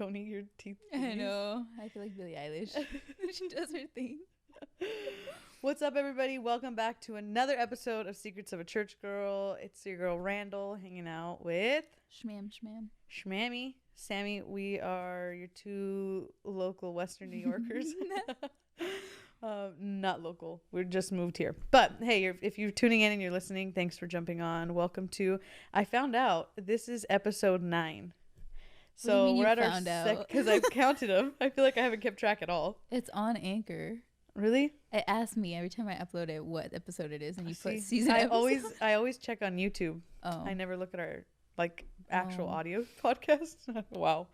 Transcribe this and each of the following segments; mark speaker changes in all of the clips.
Speaker 1: Tony, your teeth.
Speaker 2: I know. I feel like Billie Eilish. She does her thing.
Speaker 1: What's up, everybody? Welcome back to another episode of Secrets of a Church Girl. It's your girl Randall hanging out with
Speaker 2: Shmam.
Speaker 1: Shmammy, Sammy. We are your two local Western New Yorkers. Not local. We're just moved here. But hey, if you're tuning in and you're listening, thanks for jumping on. Welcome to. I found out this is episode 9. So we're at our because I've counted them. I feel like I haven't kept track at all.
Speaker 2: It's on Anchor.
Speaker 1: Really?
Speaker 2: It asks me every time I upload it what episode it is, and you put season.
Speaker 1: I always check on YouTube.
Speaker 2: Oh.
Speaker 1: I never look at our actual audio podcast. Wow.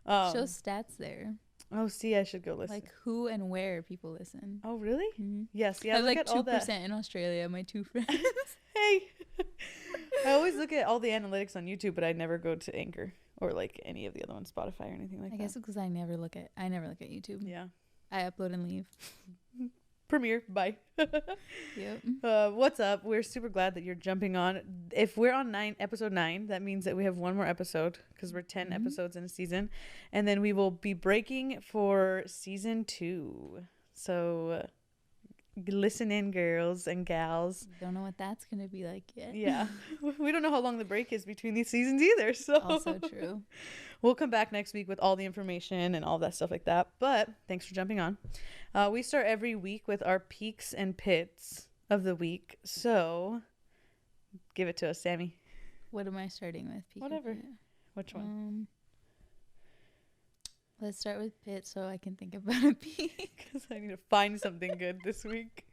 Speaker 2: Shows stats there.
Speaker 1: Oh, see, I should go listen.
Speaker 2: Like who and where people listen.
Speaker 1: Oh, really?
Speaker 2: Mm-hmm.
Speaker 1: Yes. Yeah.
Speaker 2: I have like 2% in Australia. My 2 friends.
Speaker 1: Hey. I always look at all the analytics on YouTube, but I never go to Anchor or like any of the other ones, Spotify or anything like that.
Speaker 2: I guess it's because I never look at YouTube.
Speaker 1: Yeah.
Speaker 2: I upload and leave.
Speaker 1: Premiere. Bye.
Speaker 2: Yep.
Speaker 1: What's up? We're super glad that you're jumping on. If we're on episode 9, that means that we have one more episode because we're 10 episodes in a season, and then we will be breaking for season 2. So listen in, girls and gals.
Speaker 2: Don't know what that's gonna be like yet.
Speaker 1: Yeah. We don't know how long the break is between these seasons either, so
Speaker 2: also true.
Speaker 1: We'll come back next week with all the information and all that stuff like that. But thanks for jumping on. We start every week with our peaks and pits of the week. So give it to us, Sammy.
Speaker 2: What am I starting with? Peak
Speaker 1: Whatever. Which one?
Speaker 2: Let's start with pit so I can think about a peak.
Speaker 1: Because I need to find something good this week.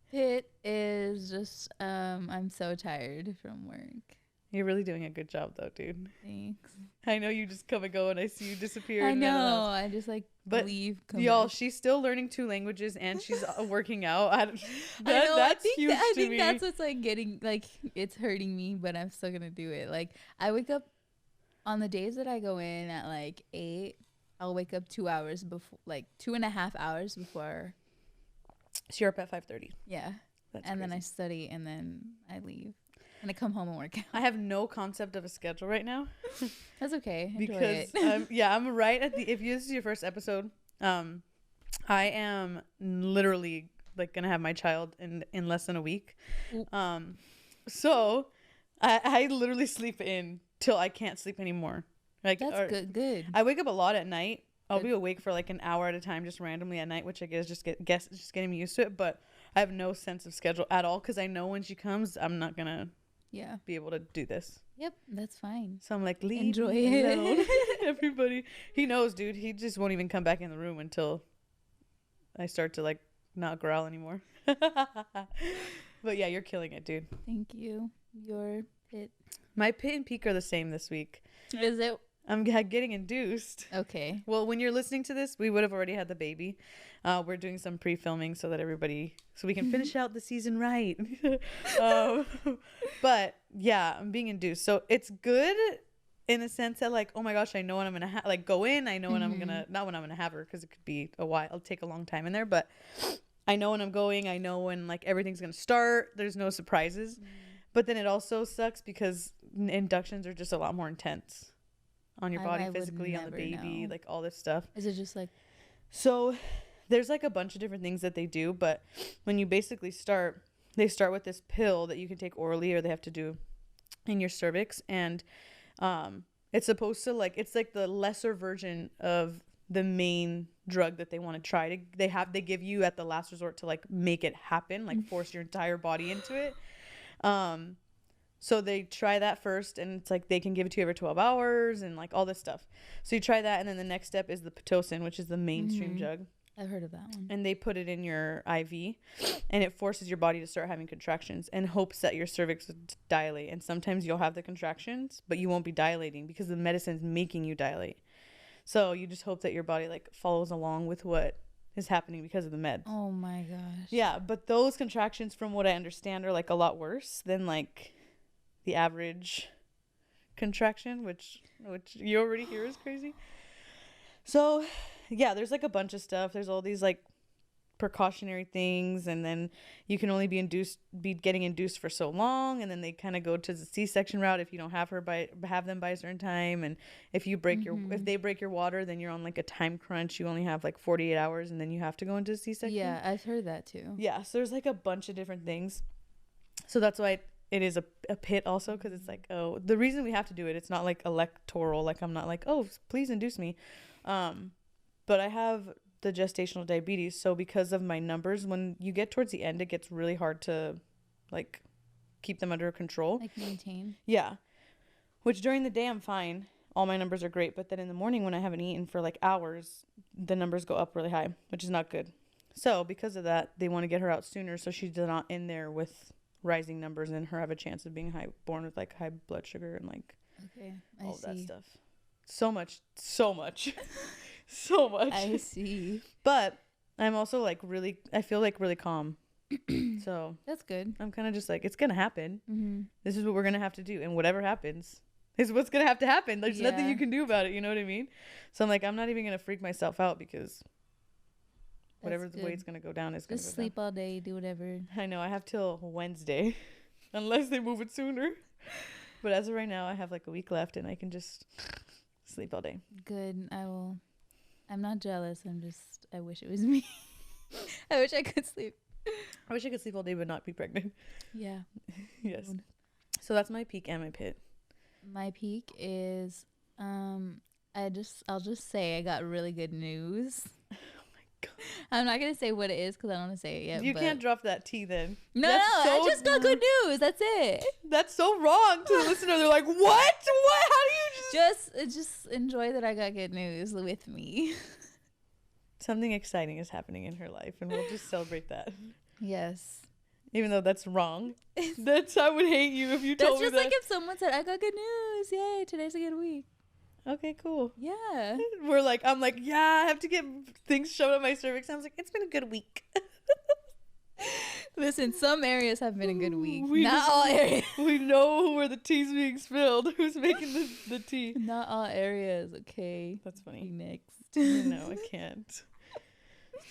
Speaker 2: Pit is just, I'm so tired from work.
Speaker 1: You're really doing a good job, though, dude.
Speaker 2: Thanks.
Speaker 1: I know you just come and go, and I see you disappear.
Speaker 2: I know. I just leave.
Speaker 1: Y'all, she's still learning 2 languages, and she's working out. That's huge to me.
Speaker 2: I think that's what's getting it's hurting me, but I'm still gonna do it. I wake up on the days that I go in at 8. I'll wake up 2 hours before, 2.5 hours before.
Speaker 1: So you're up at 5:30.
Speaker 2: Yeah,
Speaker 1: that's
Speaker 2: and
Speaker 1: crazy.
Speaker 2: then I study, and then I leave. And I come home and work out.
Speaker 1: I have no concept of a schedule right now.
Speaker 2: That's okay.
Speaker 1: Because I'm right at if this is your first episode, I am literally gonna have my child in less than a week. So I literally sleep in till I can't sleep anymore.
Speaker 2: That's good.
Speaker 1: I wake up a lot at night. I'll be awake for an hour at a time, just randomly at night, which I guess just getting me used to it. But I have no sense of schedule at all because I know when she comes, I'm not gonna be able to do this.
Speaker 2: Yep, that's fine.
Speaker 1: So I'm
Speaker 2: enjoy it.
Speaker 1: Everybody, he knows, dude. He just won't even come back in the room until I start to not growl anymore. But yeah, you're killing it, dude.
Speaker 2: Thank you. Your pit.
Speaker 1: My pit and peak are the same this week.
Speaker 2: Is it?
Speaker 1: I'm getting induced.
Speaker 2: Okay.
Speaker 1: Well, when you're listening to this, we would have already had the baby. We're doing some pre-filming so we can finish out the season right. But yeah, I'm being induced. So it's good in a sense that oh my gosh, I know when I'm going to go in. I know when I'm going to, not when I'm going to have her because it could be a while. It'll take a long time in there. But I know when I'm going. I know when everything's going to start. There's no surprises. But then it also sucks because inductions are just a lot more intense on your body physically, on the baby, all this stuff.
Speaker 2: Is it just
Speaker 1: so there's a bunch of different things that they do, but when you basically they start with this pill that you can take orally or they have to do in your cervix, and it's supposed to it's the lesser version of the main drug that they want to try to they give you at the last resort to make it happen, force your entire body into it. So they try that first, and it's they can give it to you every 12 hours and all this stuff. So you try that, and then the next step is the Pitocin, which is the mainstream drug.
Speaker 2: I've heard of that one.
Speaker 1: And they put it in your IV, and it forces your body to start having contractions in hopes that your cervix will dilate. And sometimes you'll have the contractions, but you won't be dilating because the medicine's making you dilate. So you just hope that your body follows along with what is happening because of the meds.
Speaker 2: Oh my gosh.
Speaker 1: Yeah, but those contractions, from what I understand, are a lot worse than the average contraction, which you already hear is crazy. So yeah, there's a bunch of stuff. There's all these precautionary things, and then you can only be getting induced for so long, and then they kind of go to the C-section route if you don't have them by a certain time. And if you break if they break your water, then you're on like a time crunch. You only have like 48 hours, and then you have to go into C-section.
Speaker 2: Yeah, I've heard that too.
Speaker 1: Yeah, so there's like a bunch of different things. So that's why it is a pit also, because it's like, oh, the reason we have to do it, it's not like electoral. Like, I'm not like, oh, please induce me. But I have the gestational diabetes, so because of my numbers, when you get towards the end, it gets really hard to like keep them under control,
Speaker 2: like maintain.
Speaker 1: Yeah, which during the day I'm fine, all my numbers are great, but then in the morning when I haven't eaten for like hours, the numbers go up really high, which is not good. So because of that, they want to get her out sooner so she's not in there with rising numbers and her have a chance of being born with like high blood sugar and like all that stuff. So much so much.
Speaker 2: I see.
Speaker 1: But I'm also like I feel like really calm. So
Speaker 2: that's good.
Speaker 1: I'm kind of just like, it's gonna happen.
Speaker 2: Mm-hmm.
Speaker 1: This is what we're gonna have to do, and whatever happens is what's gonna have to happen. There's nothing you can do about it, you know what I mean? So I'm like, I'm not even gonna freak myself out, because whatever the way it's gonna go down is gonna
Speaker 2: just sleep all day, do whatever.
Speaker 1: I know, I have till Wednesday unless they move it sooner. But as of right now, I have like a week left, and I can just sleep all day.
Speaker 2: Good. I'm not jealous. I wish it was me. I wish I could sleep.
Speaker 1: I wish I could sleep all day but not be pregnant.
Speaker 2: Yeah.
Speaker 1: Yes. So that's my peak and my pit.
Speaker 2: My peak is I'll just say I got really good news.
Speaker 1: Oh my God.
Speaker 2: I'm not gonna say what it is because I don't want to say it yet.
Speaker 1: You can't drop that tea then.
Speaker 2: No, I just got good news. That's it.
Speaker 1: That's so wrong to the listener. They're like, what? What? How do you
Speaker 2: just enjoy that I got good news with me.
Speaker 1: Something exciting is happening in her life, and we'll just celebrate that.
Speaker 2: Yes.
Speaker 1: Even though that's wrong. I would hate you if you told me that.
Speaker 2: That's just like if someone said, I got good news. Yay, today's a good week.
Speaker 1: Okay, cool.
Speaker 2: Yeah.
Speaker 1: I'm like, yeah, I have to get things shoved on my cervix. I was like, it's been a good week.
Speaker 2: Listen, some areas have been a good week. Not all areas.
Speaker 1: We know where the tea's being spilled. Who's making the tea?
Speaker 2: Not all areas, okay.
Speaker 1: That's funny.
Speaker 2: Next.
Speaker 1: No, I can't.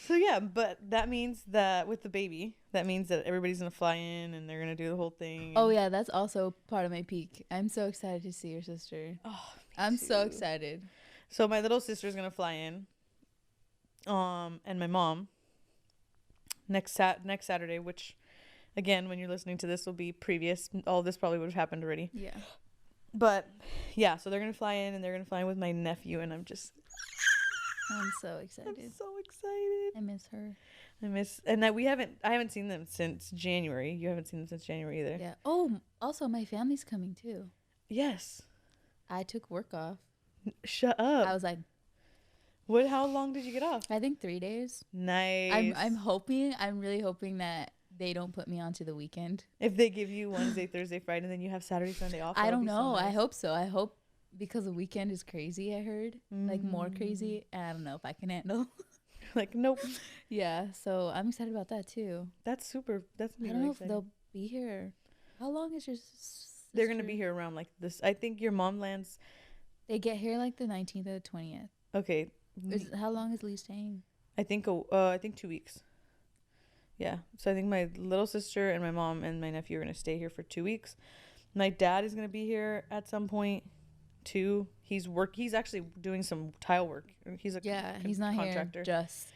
Speaker 1: So yeah, but that means that with the baby, that means that everybody's gonna fly in and they're gonna do the whole thing.
Speaker 2: Oh yeah, that's also part of my peak. I'm so excited to see your sister.
Speaker 1: Oh,
Speaker 2: I'm so excited.
Speaker 1: So my little sister's gonna fly in, and my mom next Saturday, which again, when you're listening to this, will be previous. All this probably would have happened already.
Speaker 2: Yeah.
Speaker 1: But yeah, so they're gonna fly in, and they're gonna fly in with my nephew, and I'm
Speaker 2: so excited.
Speaker 1: I'm so excited.
Speaker 2: I miss her.
Speaker 1: I haven't seen them since January. You haven't seen them since January either.
Speaker 2: Yeah. Oh, also my family's coming too.
Speaker 1: Yes.
Speaker 2: I took work off.
Speaker 1: Shut up.
Speaker 2: I was like,
Speaker 1: what? How long did you get off?
Speaker 2: I think 3 days.
Speaker 1: Nice.
Speaker 2: I'm really hoping that they don't put me onto the weekend.
Speaker 1: If they give you Wednesday, Thursday, Friday, and then you have Saturday, Sunday off.
Speaker 2: I don't know. So nice. I hope so. I hope, because the weekend is crazy. I heard like more crazy, and I don't know if I can handle.
Speaker 1: Like, nope.
Speaker 2: Yeah. So I'm excited about that too.
Speaker 1: That's super. That's
Speaker 2: I don't know if they'll be here. How long is your sister?
Speaker 1: They're gonna be here around like this. I think your mom lands.
Speaker 2: They get here like the 19th or the 20th.
Speaker 1: Okay.
Speaker 2: How long is Lee staying?
Speaker 1: I think 2 weeks. Yeah. So I think my little sister and my mom and my nephew are gonna stay here for 2 weeks. My dad is gonna be here at some point too. He's actually doing some tile work. He's
Speaker 2: he's not contractor. Here just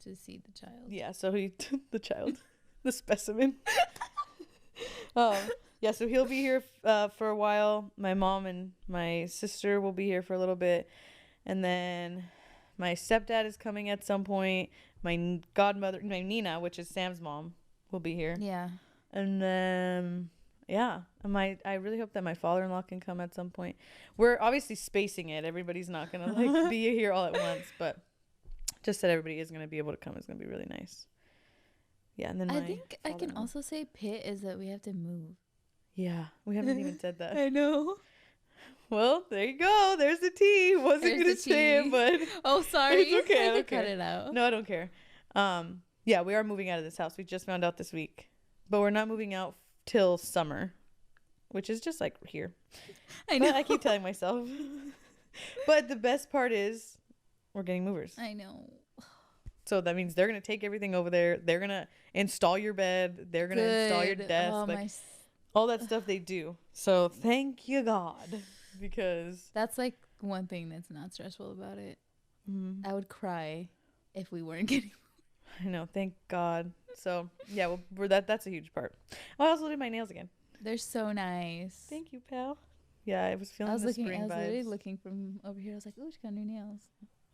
Speaker 2: to see the child.
Speaker 1: Yeah. So the child, the specimen. Yeah, so he'll be here for a while. My mom and my sister will be here for a little bit. And then my stepdad is coming at some point. My godmother, my Nina, which is Sam's mom, will be here.
Speaker 2: Yeah.
Speaker 1: And then, yeah. I really hope that my father-in-law can come at some point. We're obviously spacing it. Everybody's not going to like be here all at once. But just that everybody is going to be able to come is going to be really nice. Yeah, and then
Speaker 2: I think I can also say pit is that we have to move.
Speaker 1: Yeah, we haven't even said that.
Speaker 2: I know.
Speaker 1: Well, there you go. There's the tea. Wasn't gonna say it, but
Speaker 2: oh, sorry.
Speaker 1: It's okay.
Speaker 2: I could cut it out.
Speaker 1: No, I don't care. Yeah, we are moving out of this house. We just found out this week, but we're not moving out till summer, which is just like here.
Speaker 2: I know.
Speaker 1: But I keep telling myself. But the best part is we're getting movers.
Speaker 2: I know.
Speaker 1: So that means they're gonna take everything over there. They're gonna install your bed. They're gonna install your
Speaker 2: Good.
Speaker 1: desk.
Speaker 2: Oh,
Speaker 1: Like all that stuff they do. So thank you God, because
Speaker 2: that's like one thing that's not stressful about it.
Speaker 1: mm,
Speaker 2: I would cry if we weren't getting.
Speaker 1: I know. Thank God. So yeah, well, that's a huge part. Oh, I also did my nails again.
Speaker 2: They're so nice.
Speaker 1: Thank you, pal. Yeah, I was feeling
Speaker 2: I was
Speaker 1: the
Speaker 2: looking.
Speaker 1: spring
Speaker 2: I was literally
Speaker 1: vibes.
Speaker 2: looking from over here. I was like, "Ooh, she got new nails."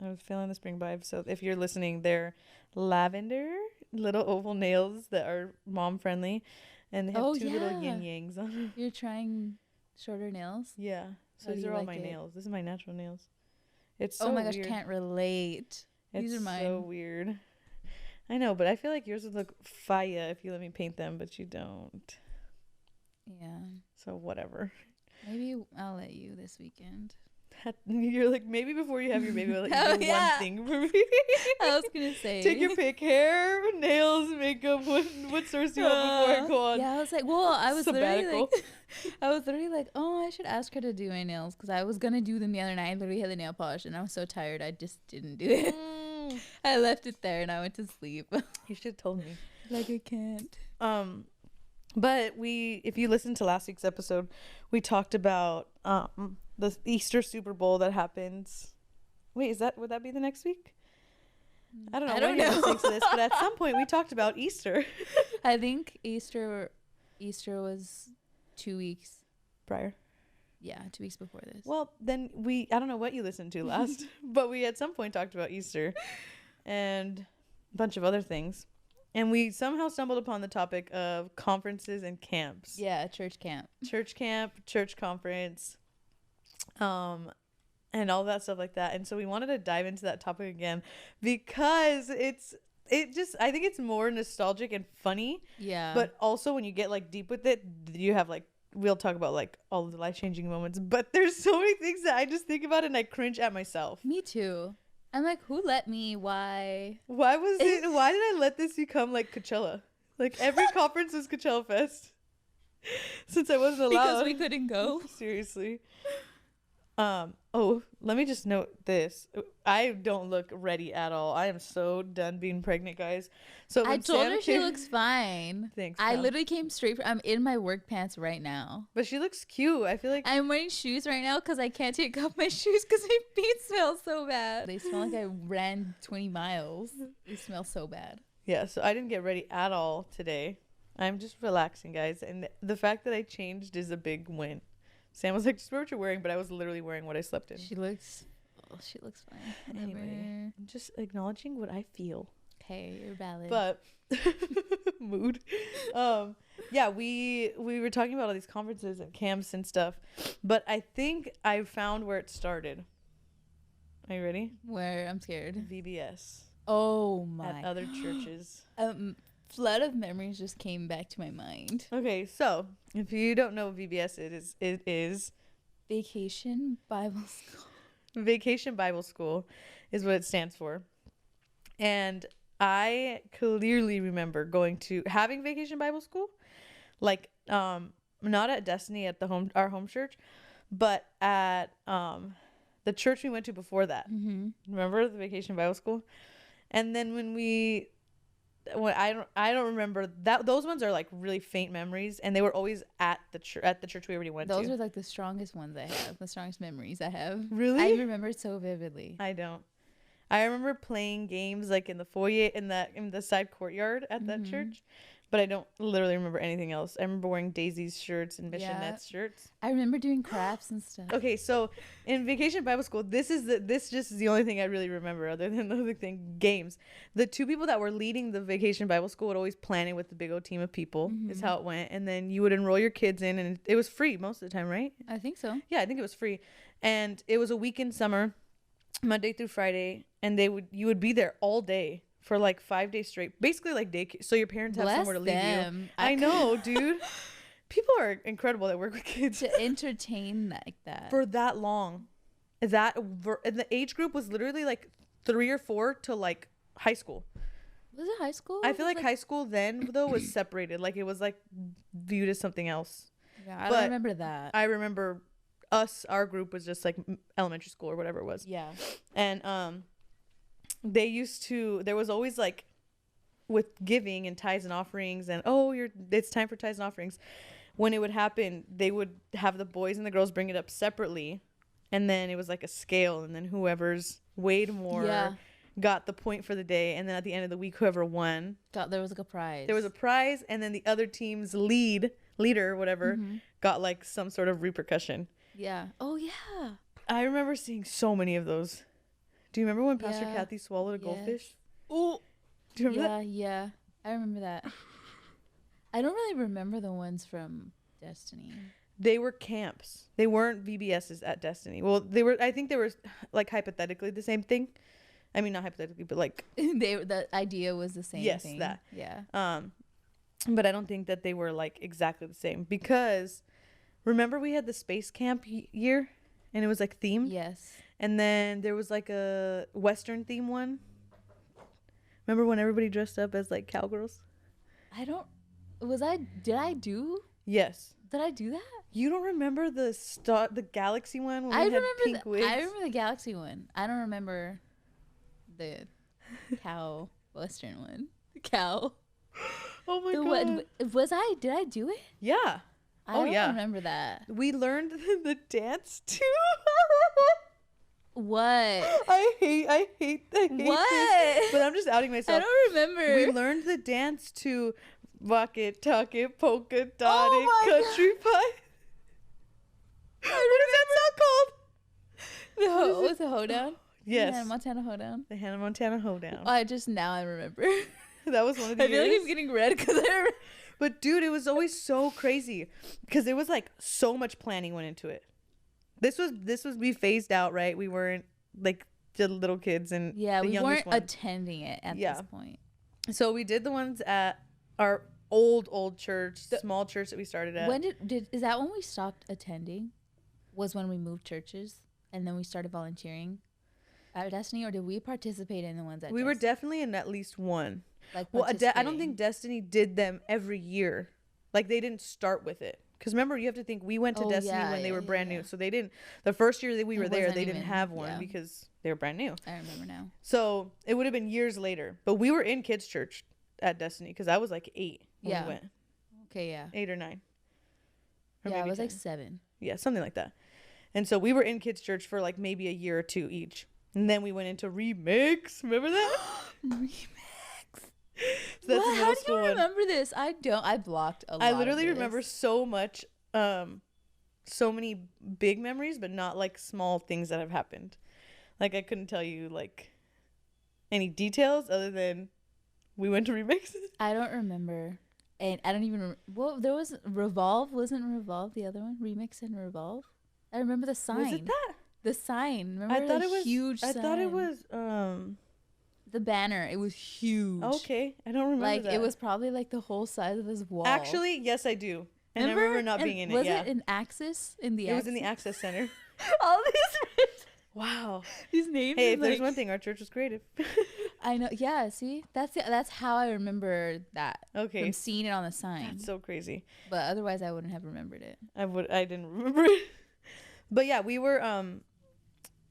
Speaker 1: I was feeling the spring vibes. So if you're listening, they're lavender little oval nails that are mom friendly, and they have
Speaker 2: Oh,
Speaker 1: two little
Speaker 2: yeah.
Speaker 1: yin yangs on them.
Speaker 2: You're trying shorter nails.
Speaker 1: Yeah. So
Speaker 2: How do
Speaker 1: these
Speaker 2: you
Speaker 1: are all
Speaker 2: like
Speaker 1: my
Speaker 2: it?
Speaker 1: nails. This is my natural nails. It's so
Speaker 2: Oh my gosh,
Speaker 1: weird.
Speaker 2: can't relate. These
Speaker 1: It's
Speaker 2: are mine.
Speaker 1: so weird. I know, but I feel like yours would look fire if you let me paint them, but you don't.
Speaker 2: Yeah.
Speaker 1: So whatever.
Speaker 2: Maybe I'll let you this weekend.
Speaker 1: You're like, maybe before you have your baby, I'll let
Speaker 2: Oh,
Speaker 1: you do
Speaker 2: yeah.
Speaker 1: one thing for me.
Speaker 2: I was gonna say.
Speaker 1: Take your pick. Hair, nails, makeup. What source do you want before I go on?
Speaker 2: Yeah, I was like, well, I was literally
Speaker 1: sabbatical?
Speaker 2: like, I was literally like, oh, I should ask her to do my nails because I was gonna do them the other night. I literally had the nail polish and I was so tired, I just didn't do it.
Speaker 1: Mm,
Speaker 2: I left it there and I went to sleep.
Speaker 1: you should have told me.
Speaker 2: Like I can't.
Speaker 1: But if you listened to last week's episode, we talked about the Easter Super Bowl that happens. Wait, would that be the next week? I don't know.
Speaker 2: I
Speaker 1: when
Speaker 2: don't
Speaker 1: you're
Speaker 2: know.
Speaker 1: listening to this, but at some point we talked about Easter
Speaker 2: I think Easter was 2 weeks.
Speaker 1: prior.
Speaker 2: Yeah, 2 weeks before this.
Speaker 1: Well, then I don't know what you listened to last, but we at some point talked about Easter and a bunch of other things. And we somehow stumbled upon the topic of conferences and camps.
Speaker 2: Yeah, church camp.
Speaker 1: Church camp, church conference, and all that stuff like that. And so we wanted to dive into that topic again because I think it's more nostalgic and funny.
Speaker 2: Yeah.
Speaker 1: But also when you get like deep with it, you have like, we'll talk about like all of the life-changing moments, but there's so many things that I just think about and I cringe at myself.
Speaker 2: Me too. I'm like, who let me? Why?
Speaker 1: Why did I let this become like Coachella? Like every conference was Coachella Fest since I wasn't allowed.
Speaker 2: Because we couldn't go.
Speaker 1: Seriously. Oh, let me just note this. I don't look ready at all. I am so done being pregnant, guys. So
Speaker 2: I
Speaker 1: when
Speaker 2: told
Speaker 1: Sam
Speaker 2: her she
Speaker 1: came-
Speaker 2: looks fine.
Speaker 1: Thanks.
Speaker 2: I
Speaker 1: pal.
Speaker 2: literally came straight from. I'm in my work pants right now.
Speaker 1: But she looks cute. I feel like
Speaker 2: I'm wearing shoes right now because I can't take off my shoes because my feet smell so bad. They smell like I ran 20 miles. They smell so bad.
Speaker 1: yeah. So I didn't get ready at all today. I'm just relaxing, guys, and the fact that I changed is a big win. Sam was like, "Just wear what you're wearing," but I was literally wearing what I slept in.
Speaker 2: She looks fine.
Speaker 1: Anyway.
Speaker 2: Whatever.
Speaker 1: I'm just acknowledging what I feel.
Speaker 2: Okay, you're valid.
Speaker 1: But mood. Yeah, we were talking about all these conferences and camps and stuff, but I think I found where it started. Are you ready?
Speaker 2: Where I'm scared.
Speaker 1: VBS
Speaker 2: Oh
Speaker 1: at
Speaker 2: my.
Speaker 1: other churches.
Speaker 2: Flood of memories just came back to my mind.
Speaker 1: Okay, so if you don't know what VBS it is
Speaker 2: Vacation Bible School.
Speaker 1: Vacation Bible School is what it stands for. And I clearly remember having Vacation Bible School, like not at Destiny at our home church, but at the church we went to before that.
Speaker 2: Mm-hmm.
Speaker 1: Remember the Vacation Bible School? And then I don't remember that. Those ones are like really faint memories, and they were always at the church we already went
Speaker 2: Those
Speaker 1: to.
Speaker 2: are like the strongest ones I have, the strongest memories I have.
Speaker 1: Really?
Speaker 2: I remember it so vividly.
Speaker 1: I don't. I remember playing games like in the foyer in the side courtyard at that
Speaker 2: Mhm.
Speaker 1: church, but I don't literally remember anything else. I remember wearing Daisy's shirts and Mission
Speaker 2: Yeah.
Speaker 1: Nets shirts.
Speaker 2: I remember doing crafts and stuff.
Speaker 1: Okay, so in Vacation Bible School, this just is the only thing I really remember other than the other thing, games. The two people that were leading the Vacation Bible School would always plan it with the big old team of people, is
Speaker 2: Mhm.
Speaker 1: how it went. And then you would enroll your kids in, and it was free most of the time, right?
Speaker 2: I think so.
Speaker 1: Yeah, I think it was free. And it was a weekend summer, Monday through Friday, and you would be there all day for like 5 days straight. Basically like daycare, so your parents have
Speaker 2: Bless
Speaker 1: somewhere to leave you.
Speaker 2: them.
Speaker 1: I know, dude. People are incredible that work with kids
Speaker 2: To entertain like that.
Speaker 1: for that long. And the age group was literally like 3 or 4 to like high school.
Speaker 2: Was it high school?
Speaker 1: I feel like high school then though was separated. Like it was like viewed as something else.
Speaker 2: Yeah, I
Speaker 1: but
Speaker 2: don't remember that.
Speaker 1: I remember our group was just like elementary school or whatever it was.
Speaker 2: Yeah.
Speaker 1: And there was always like with giving and tithes and offerings and it's time for tithes and offerings. When it would happen, they would have the boys and the girls bring it up separately, and then it was like a scale, and then whoever's weighed more got the point for the day, and then at the end of the week, whoever won
Speaker 2: there was like a prize.
Speaker 1: There was a prize, and then the other team's leader, whatever, got like some sort of repercussion.
Speaker 2: Yeah. Oh yeah.
Speaker 1: I remember seeing so many of those. Do you remember when Pastor Kathy swallowed a goldfish?
Speaker 2: Oh.
Speaker 1: Do you remember that?
Speaker 2: Yeah. I remember that. I don't really remember the ones from Destiny.
Speaker 1: They were camps. They weren't VBSs at Destiny. Well, they were. I think they were like hypothetically the same thing. I mean, not hypothetically, but like
Speaker 2: the idea was the same thing.
Speaker 1: Yes, that.
Speaker 2: Yeah.
Speaker 1: But I don't think that they were like exactly the same, because remember we had the space camp year, and it was like themed.
Speaker 2: Yes.
Speaker 1: And then there was like a Western theme one. Remember when everybody dressed up as like cowgirls?
Speaker 2: Did I do
Speaker 1: Yes.
Speaker 2: Did I do that?
Speaker 1: You don't remember the Galaxy one when
Speaker 2: I
Speaker 1: we had
Speaker 2: remember
Speaker 1: pink wigs?
Speaker 2: I remember the Galaxy one. I don't remember the cow Western one. The cow.
Speaker 1: Oh my god.
Speaker 2: Did I do it?
Speaker 1: Yeah.
Speaker 2: I don't remember that.
Speaker 1: We learned the dance too.
Speaker 2: What?
Speaker 1: I hate
Speaker 2: what?
Speaker 1: This, but I'm just outing myself.
Speaker 2: I don't remember.
Speaker 1: We learned the dance to Walk It, Talk It, Polka Dot It, Country Pie. What is that song called?
Speaker 2: Was it Hoedown?
Speaker 1: Yes.
Speaker 2: The Hannah Montana Hoedown.
Speaker 1: The Hannah Montana Hoedown.
Speaker 2: I remember.
Speaker 1: That was one of the
Speaker 2: I feel like I'm getting red because
Speaker 1: But dude, it was always so crazy because it was like so much planning went into it. This was we phased out, right? We weren't like the little kids and
Speaker 2: yeah,
Speaker 1: the
Speaker 2: we
Speaker 1: youngest
Speaker 2: weren't
Speaker 1: one.
Speaker 2: attending it at this point.
Speaker 1: So we did the ones at our old church, small church that we started at.
Speaker 2: When is that when we stopped attending? Was when we moved churches and then we started volunteering at Destiny, or did we participate in the ones at?
Speaker 1: We were definitely in at least one.
Speaker 2: Like,
Speaker 1: well, I don't think Destiny did them every year. Like they didn't start with it. Because remember, you have to think we went to Destiny when they were brand new. So they didn't, the first year that we were there, they didn't have one because they were brand new.
Speaker 2: I remember now.
Speaker 1: So it would have been years later. But we were in kids' church at Destiny because I was like 8 when we went.
Speaker 2: Okay, yeah.
Speaker 1: 8 or 9. Or
Speaker 2: yeah, I was
Speaker 1: 10.
Speaker 2: like 7.
Speaker 1: Yeah, something like that. And so we were in kids' church for like maybe a year or 2 each. And then we went into Remix. Remember that?
Speaker 2: Remix.
Speaker 1: So that's
Speaker 2: what? How do you remember this? I don't. I blocked a lot.
Speaker 1: I literally remember so much, so many big memories, but not like small things that have happened. Like I couldn't tell you like any details other than we went to Remix.
Speaker 2: I don't remember, and I don't even. Well, there was Revolve. Wasn't Revolve the other one? Remix and Revolve. I remember the sign.
Speaker 1: Was it that?
Speaker 2: The sign. Remember
Speaker 1: I thought it was
Speaker 2: huge.
Speaker 1: I thought it was
Speaker 2: the banner. It was huge.
Speaker 1: Okay, I don't remember
Speaker 2: like
Speaker 1: that.
Speaker 2: It was probably like the whole size of this wall.
Speaker 1: Actually, yes, I do. And I remember not being in it.
Speaker 2: Was it in Axis?
Speaker 1: It was in the Access Center.
Speaker 2: All these.
Speaker 1: Wow.
Speaker 2: These names.
Speaker 1: Hey, if there's one thing, our church was creative.
Speaker 2: I know. Yeah. See, that's how I remember that.
Speaker 1: Okay.
Speaker 2: From seeing it on the sign.
Speaker 1: That's so crazy.
Speaker 2: But otherwise, I wouldn't have remembered it.
Speaker 1: I didn't remember it. But yeah, we were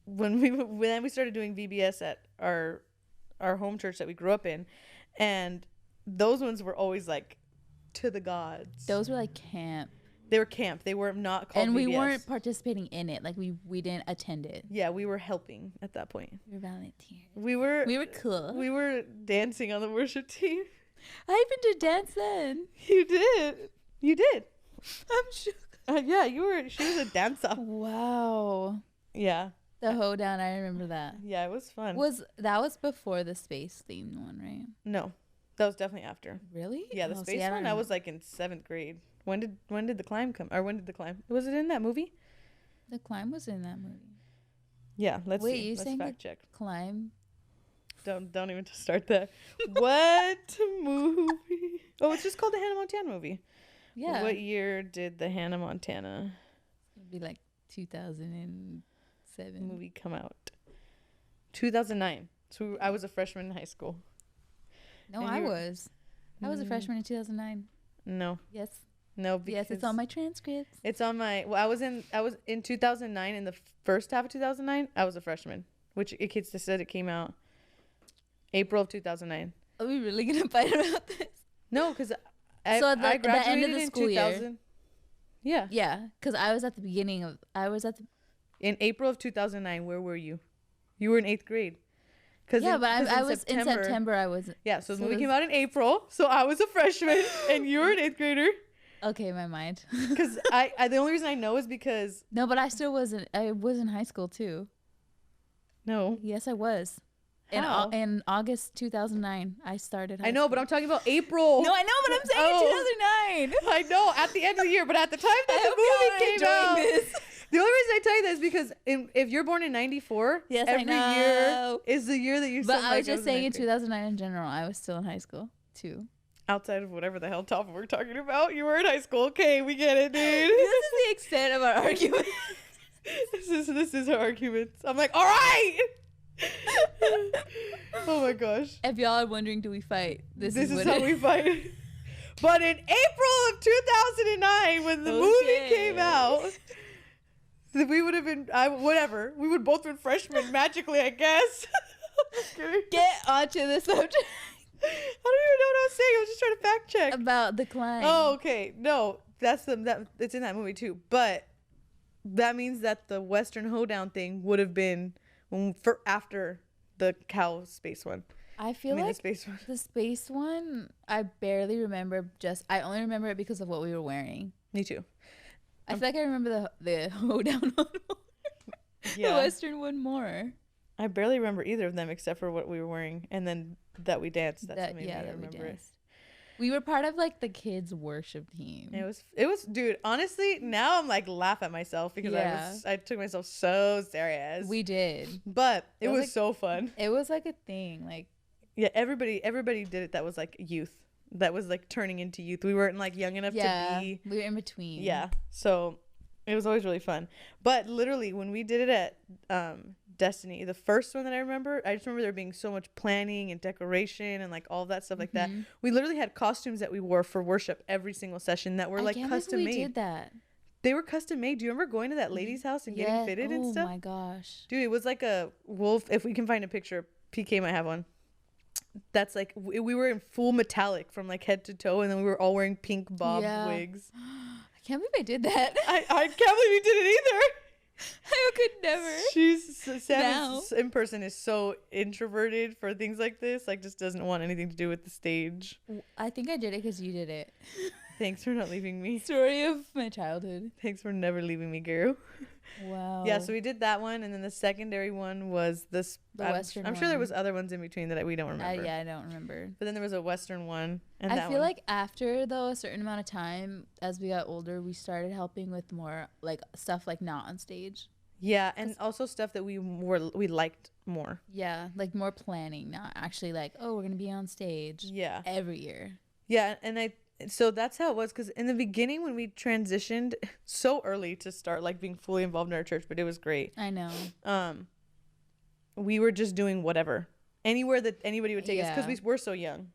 Speaker 1: when we started doing VBS at our home church that we grew up in, and those ones were always like to the gods.
Speaker 2: Those were like camp.
Speaker 1: They were camp. They were not called
Speaker 2: and we
Speaker 1: VBS.
Speaker 2: weren't participating in it. Like we didn't attend it.
Speaker 1: Yeah, we were helping at that point.
Speaker 2: We were volunteers.
Speaker 1: We were
Speaker 2: cool.
Speaker 1: We were dancing on the worship team.
Speaker 2: I even did dance then.
Speaker 1: You did.
Speaker 2: I'm sure.
Speaker 1: Yeah, you were. She was a dancer.
Speaker 2: Wow.
Speaker 1: Yeah.
Speaker 2: The hoedown, I remember that.
Speaker 1: Yeah, it was fun.
Speaker 2: That was before the space themed one, right?
Speaker 1: No, that was definitely after.
Speaker 2: Really?
Speaker 1: Yeah, the space one. I was like in 7th grade. When did the climb come? Or when did the climb? Was it in that movie?
Speaker 2: The climb was in that movie.
Speaker 1: Yeah, let's see.
Speaker 2: You
Speaker 1: let's
Speaker 2: saying
Speaker 1: fact check.
Speaker 2: Climb?
Speaker 1: Don't even start that. What movie? Oh, it's just called the Hannah Montana movie.
Speaker 2: Yeah.
Speaker 1: What year did the Hannah Montana?
Speaker 2: It'd be like 2007
Speaker 1: movie come out. 2009. So I was a freshman in high school.
Speaker 2: No, I was a freshman in 2009.
Speaker 1: No.
Speaker 2: Yes.
Speaker 1: No, because
Speaker 2: yes, it's on my transcripts.
Speaker 1: It's on my. Well, I was in 2009. In the first half of 2009, I was a freshman, which it said it came out April of 2009.
Speaker 2: Are we really gonna fight about this?
Speaker 1: No, because
Speaker 2: So at
Speaker 1: I
Speaker 2: the end of
Speaker 1: graduated
Speaker 2: the
Speaker 1: in
Speaker 2: school year.
Speaker 1: 2000. Yeah.
Speaker 2: Yeah, because I was at the beginning of. I was at the.
Speaker 1: In April of 2009, where were you? You were in 8th grade. Cause
Speaker 2: Yeah,
Speaker 1: in,
Speaker 2: but
Speaker 1: 'cause
Speaker 2: I was in September. I was.
Speaker 1: Yeah, so the
Speaker 2: So
Speaker 1: movie
Speaker 2: this-
Speaker 1: came out in April. So I was a freshman and you were an 8th grader.
Speaker 2: Okay, my mind.
Speaker 1: Because I the only reason I know is because
Speaker 2: No, but I still wasn't. I was in high school too.
Speaker 1: no.
Speaker 2: Yes, I was.
Speaker 1: How?
Speaker 2: In August 2009, I started.
Speaker 1: I know, but I'm talking about April.
Speaker 2: No, I know, but I'm saying 2009.
Speaker 1: I know at the end of the year, but at the time
Speaker 2: I
Speaker 1: that
Speaker 2: hope
Speaker 1: the
Speaker 2: y'all are
Speaker 1: movie came
Speaker 2: enjoying
Speaker 1: out,
Speaker 2: this.
Speaker 1: the only reason I tell you that is because if you're born in '94,
Speaker 2: Yes, I
Speaker 1: every
Speaker 2: know.
Speaker 1: year is the year that you.
Speaker 2: But
Speaker 1: sound
Speaker 2: I
Speaker 1: like
Speaker 2: was just saying in
Speaker 1: ninth grade.
Speaker 2: 2009 in general, I was still in high school too.
Speaker 1: Outside of whatever the hell topic we're talking about, you were in high school. Okay, we get it, dude.
Speaker 2: This is the extent of our argument.
Speaker 1: this is our arguments. I'm like, all right. Oh my gosh.
Speaker 2: If y'all are wondering, do we fight? This is what
Speaker 1: how
Speaker 2: it-
Speaker 1: we fight. But in April of 2009, when the movie
Speaker 2: Okay.
Speaker 1: came out, we would have been whatever. We would both been freshmen magically, I guess. Just kidding.
Speaker 2: Get onto the subject
Speaker 1: I don't even know what I was saying. I was just trying to fact check.
Speaker 2: about the climb.
Speaker 1: Oh, okay. No, that's it's in that movie too. But that means that the Western Hoedown thing would have been for after the cow space one.
Speaker 2: I feel
Speaker 1: the
Speaker 2: like
Speaker 1: space one.
Speaker 2: the space one, I barely remember. I only remember it because of what we were wearing.
Speaker 1: Me too.
Speaker 2: I feel like I remember the hoedown one more. The Western one more.
Speaker 1: I barely remember either of them except for what we were wearing and then that we danced. That's what made me
Speaker 2: that we
Speaker 1: remember it.
Speaker 2: danced. We were part of like the kids worship team.
Speaker 1: It was dude, honestly, now I'm like laugh at myself because I took myself so serious.
Speaker 2: We did.
Speaker 1: But it
Speaker 2: was,
Speaker 1: was
Speaker 2: like-
Speaker 1: so fun.
Speaker 2: It was like a thing. Like
Speaker 1: Yeah, everybody did it that was like youth. That was like turning into youth. We weren't like young enough to be.
Speaker 2: we were in between.
Speaker 1: Yeah. So it was always really fun. But literally when we did it at Destiny, the first one that I remember, I just remember there being so much planning and decoration and like all that stuff like that. We literally had costumes that we wore for worship every single session that were like custom made.
Speaker 2: We did that.
Speaker 1: They were custom made. Do you remember going to that lady's house and getting fitted and stuff?
Speaker 2: Oh my gosh.
Speaker 1: Dude, it was like a wolf. If we can find a picture, PK might have one. That's like we were in full metallic from like head to toe, and then we were all wearing pink bob wigs.
Speaker 2: I can't believe I did that.
Speaker 1: I can't believe you did it either.
Speaker 2: I could never.
Speaker 1: Sam in person is so introverted for things like this. Like just doesn't want anything to do with the stage.
Speaker 2: I think I did it because you did it.
Speaker 1: Thanks for not leaving me.
Speaker 2: Story of my childhood.
Speaker 1: Thanks for never leaving me, Guru.
Speaker 2: Wow.
Speaker 1: Yeah, so we did that one, and then the secondary one was this.
Speaker 2: The Western
Speaker 1: I'm sure there
Speaker 2: one.
Speaker 1: was other ones in between that we don't remember.
Speaker 2: Yeah, I don't remember.
Speaker 1: But then there was a Western one, and
Speaker 2: I feel like after though a certain amount of time, as we got older, we started helping with more like stuff like not on stage.
Speaker 1: yeah, and also stuff that we liked more.
Speaker 2: Yeah, like more planning, not actually like, oh, we're gonna be on stage.
Speaker 1: Yeah,
Speaker 2: Every year.
Speaker 1: yeah, and so that's how it was, because in the beginning when we transitioned so early to start like being fully involved in our church, but it was great.
Speaker 2: I know.
Speaker 1: We were just doing whatever, anywhere that anybody would take us, because we were so young.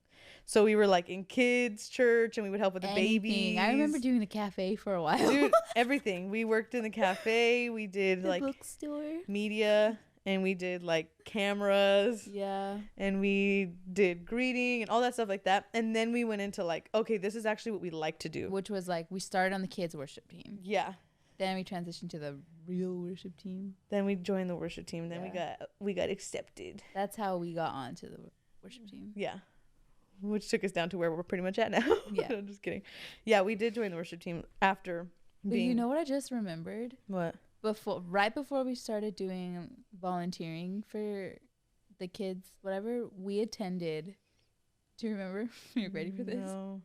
Speaker 1: So we were like in kids' church, and we would help with the babies.
Speaker 2: I remember doing the cafe for a while.
Speaker 1: Dude, everything. We worked in the cafe. We did
Speaker 2: the
Speaker 1: like
Speaker 2: bookstore.
Speaker 1: media, and we did like cameras.
Speaker 2: Yeah.
Speaker 1: And we did greeting and all that stuff like that. And then we went into like, okay, this is actually what we like to do.
Speaker 2: Which was like we started on the kids worship team.
Speaker 1: Yeah.
Speaker 2: Then we transitioned to the real worship team.
Speaker 1: Then we joined the worship team. Then we got accepted.
Speaker 2: That's how we got onto the worship team.
Speaker 1: Yeah. Which took us down to where we're pretty much at now.
Speaker 2: Yeah.
Speaker 1: I'm just kidding. Yeah, we did join the worship team after
Speaker 2: But you know what I just remembered?
Speaker 1: What?
Speaker 2: Right before we started doing volunteering for the kids, whatever, we attended. Do you remember? You're ready for this?
Speaker 1: No.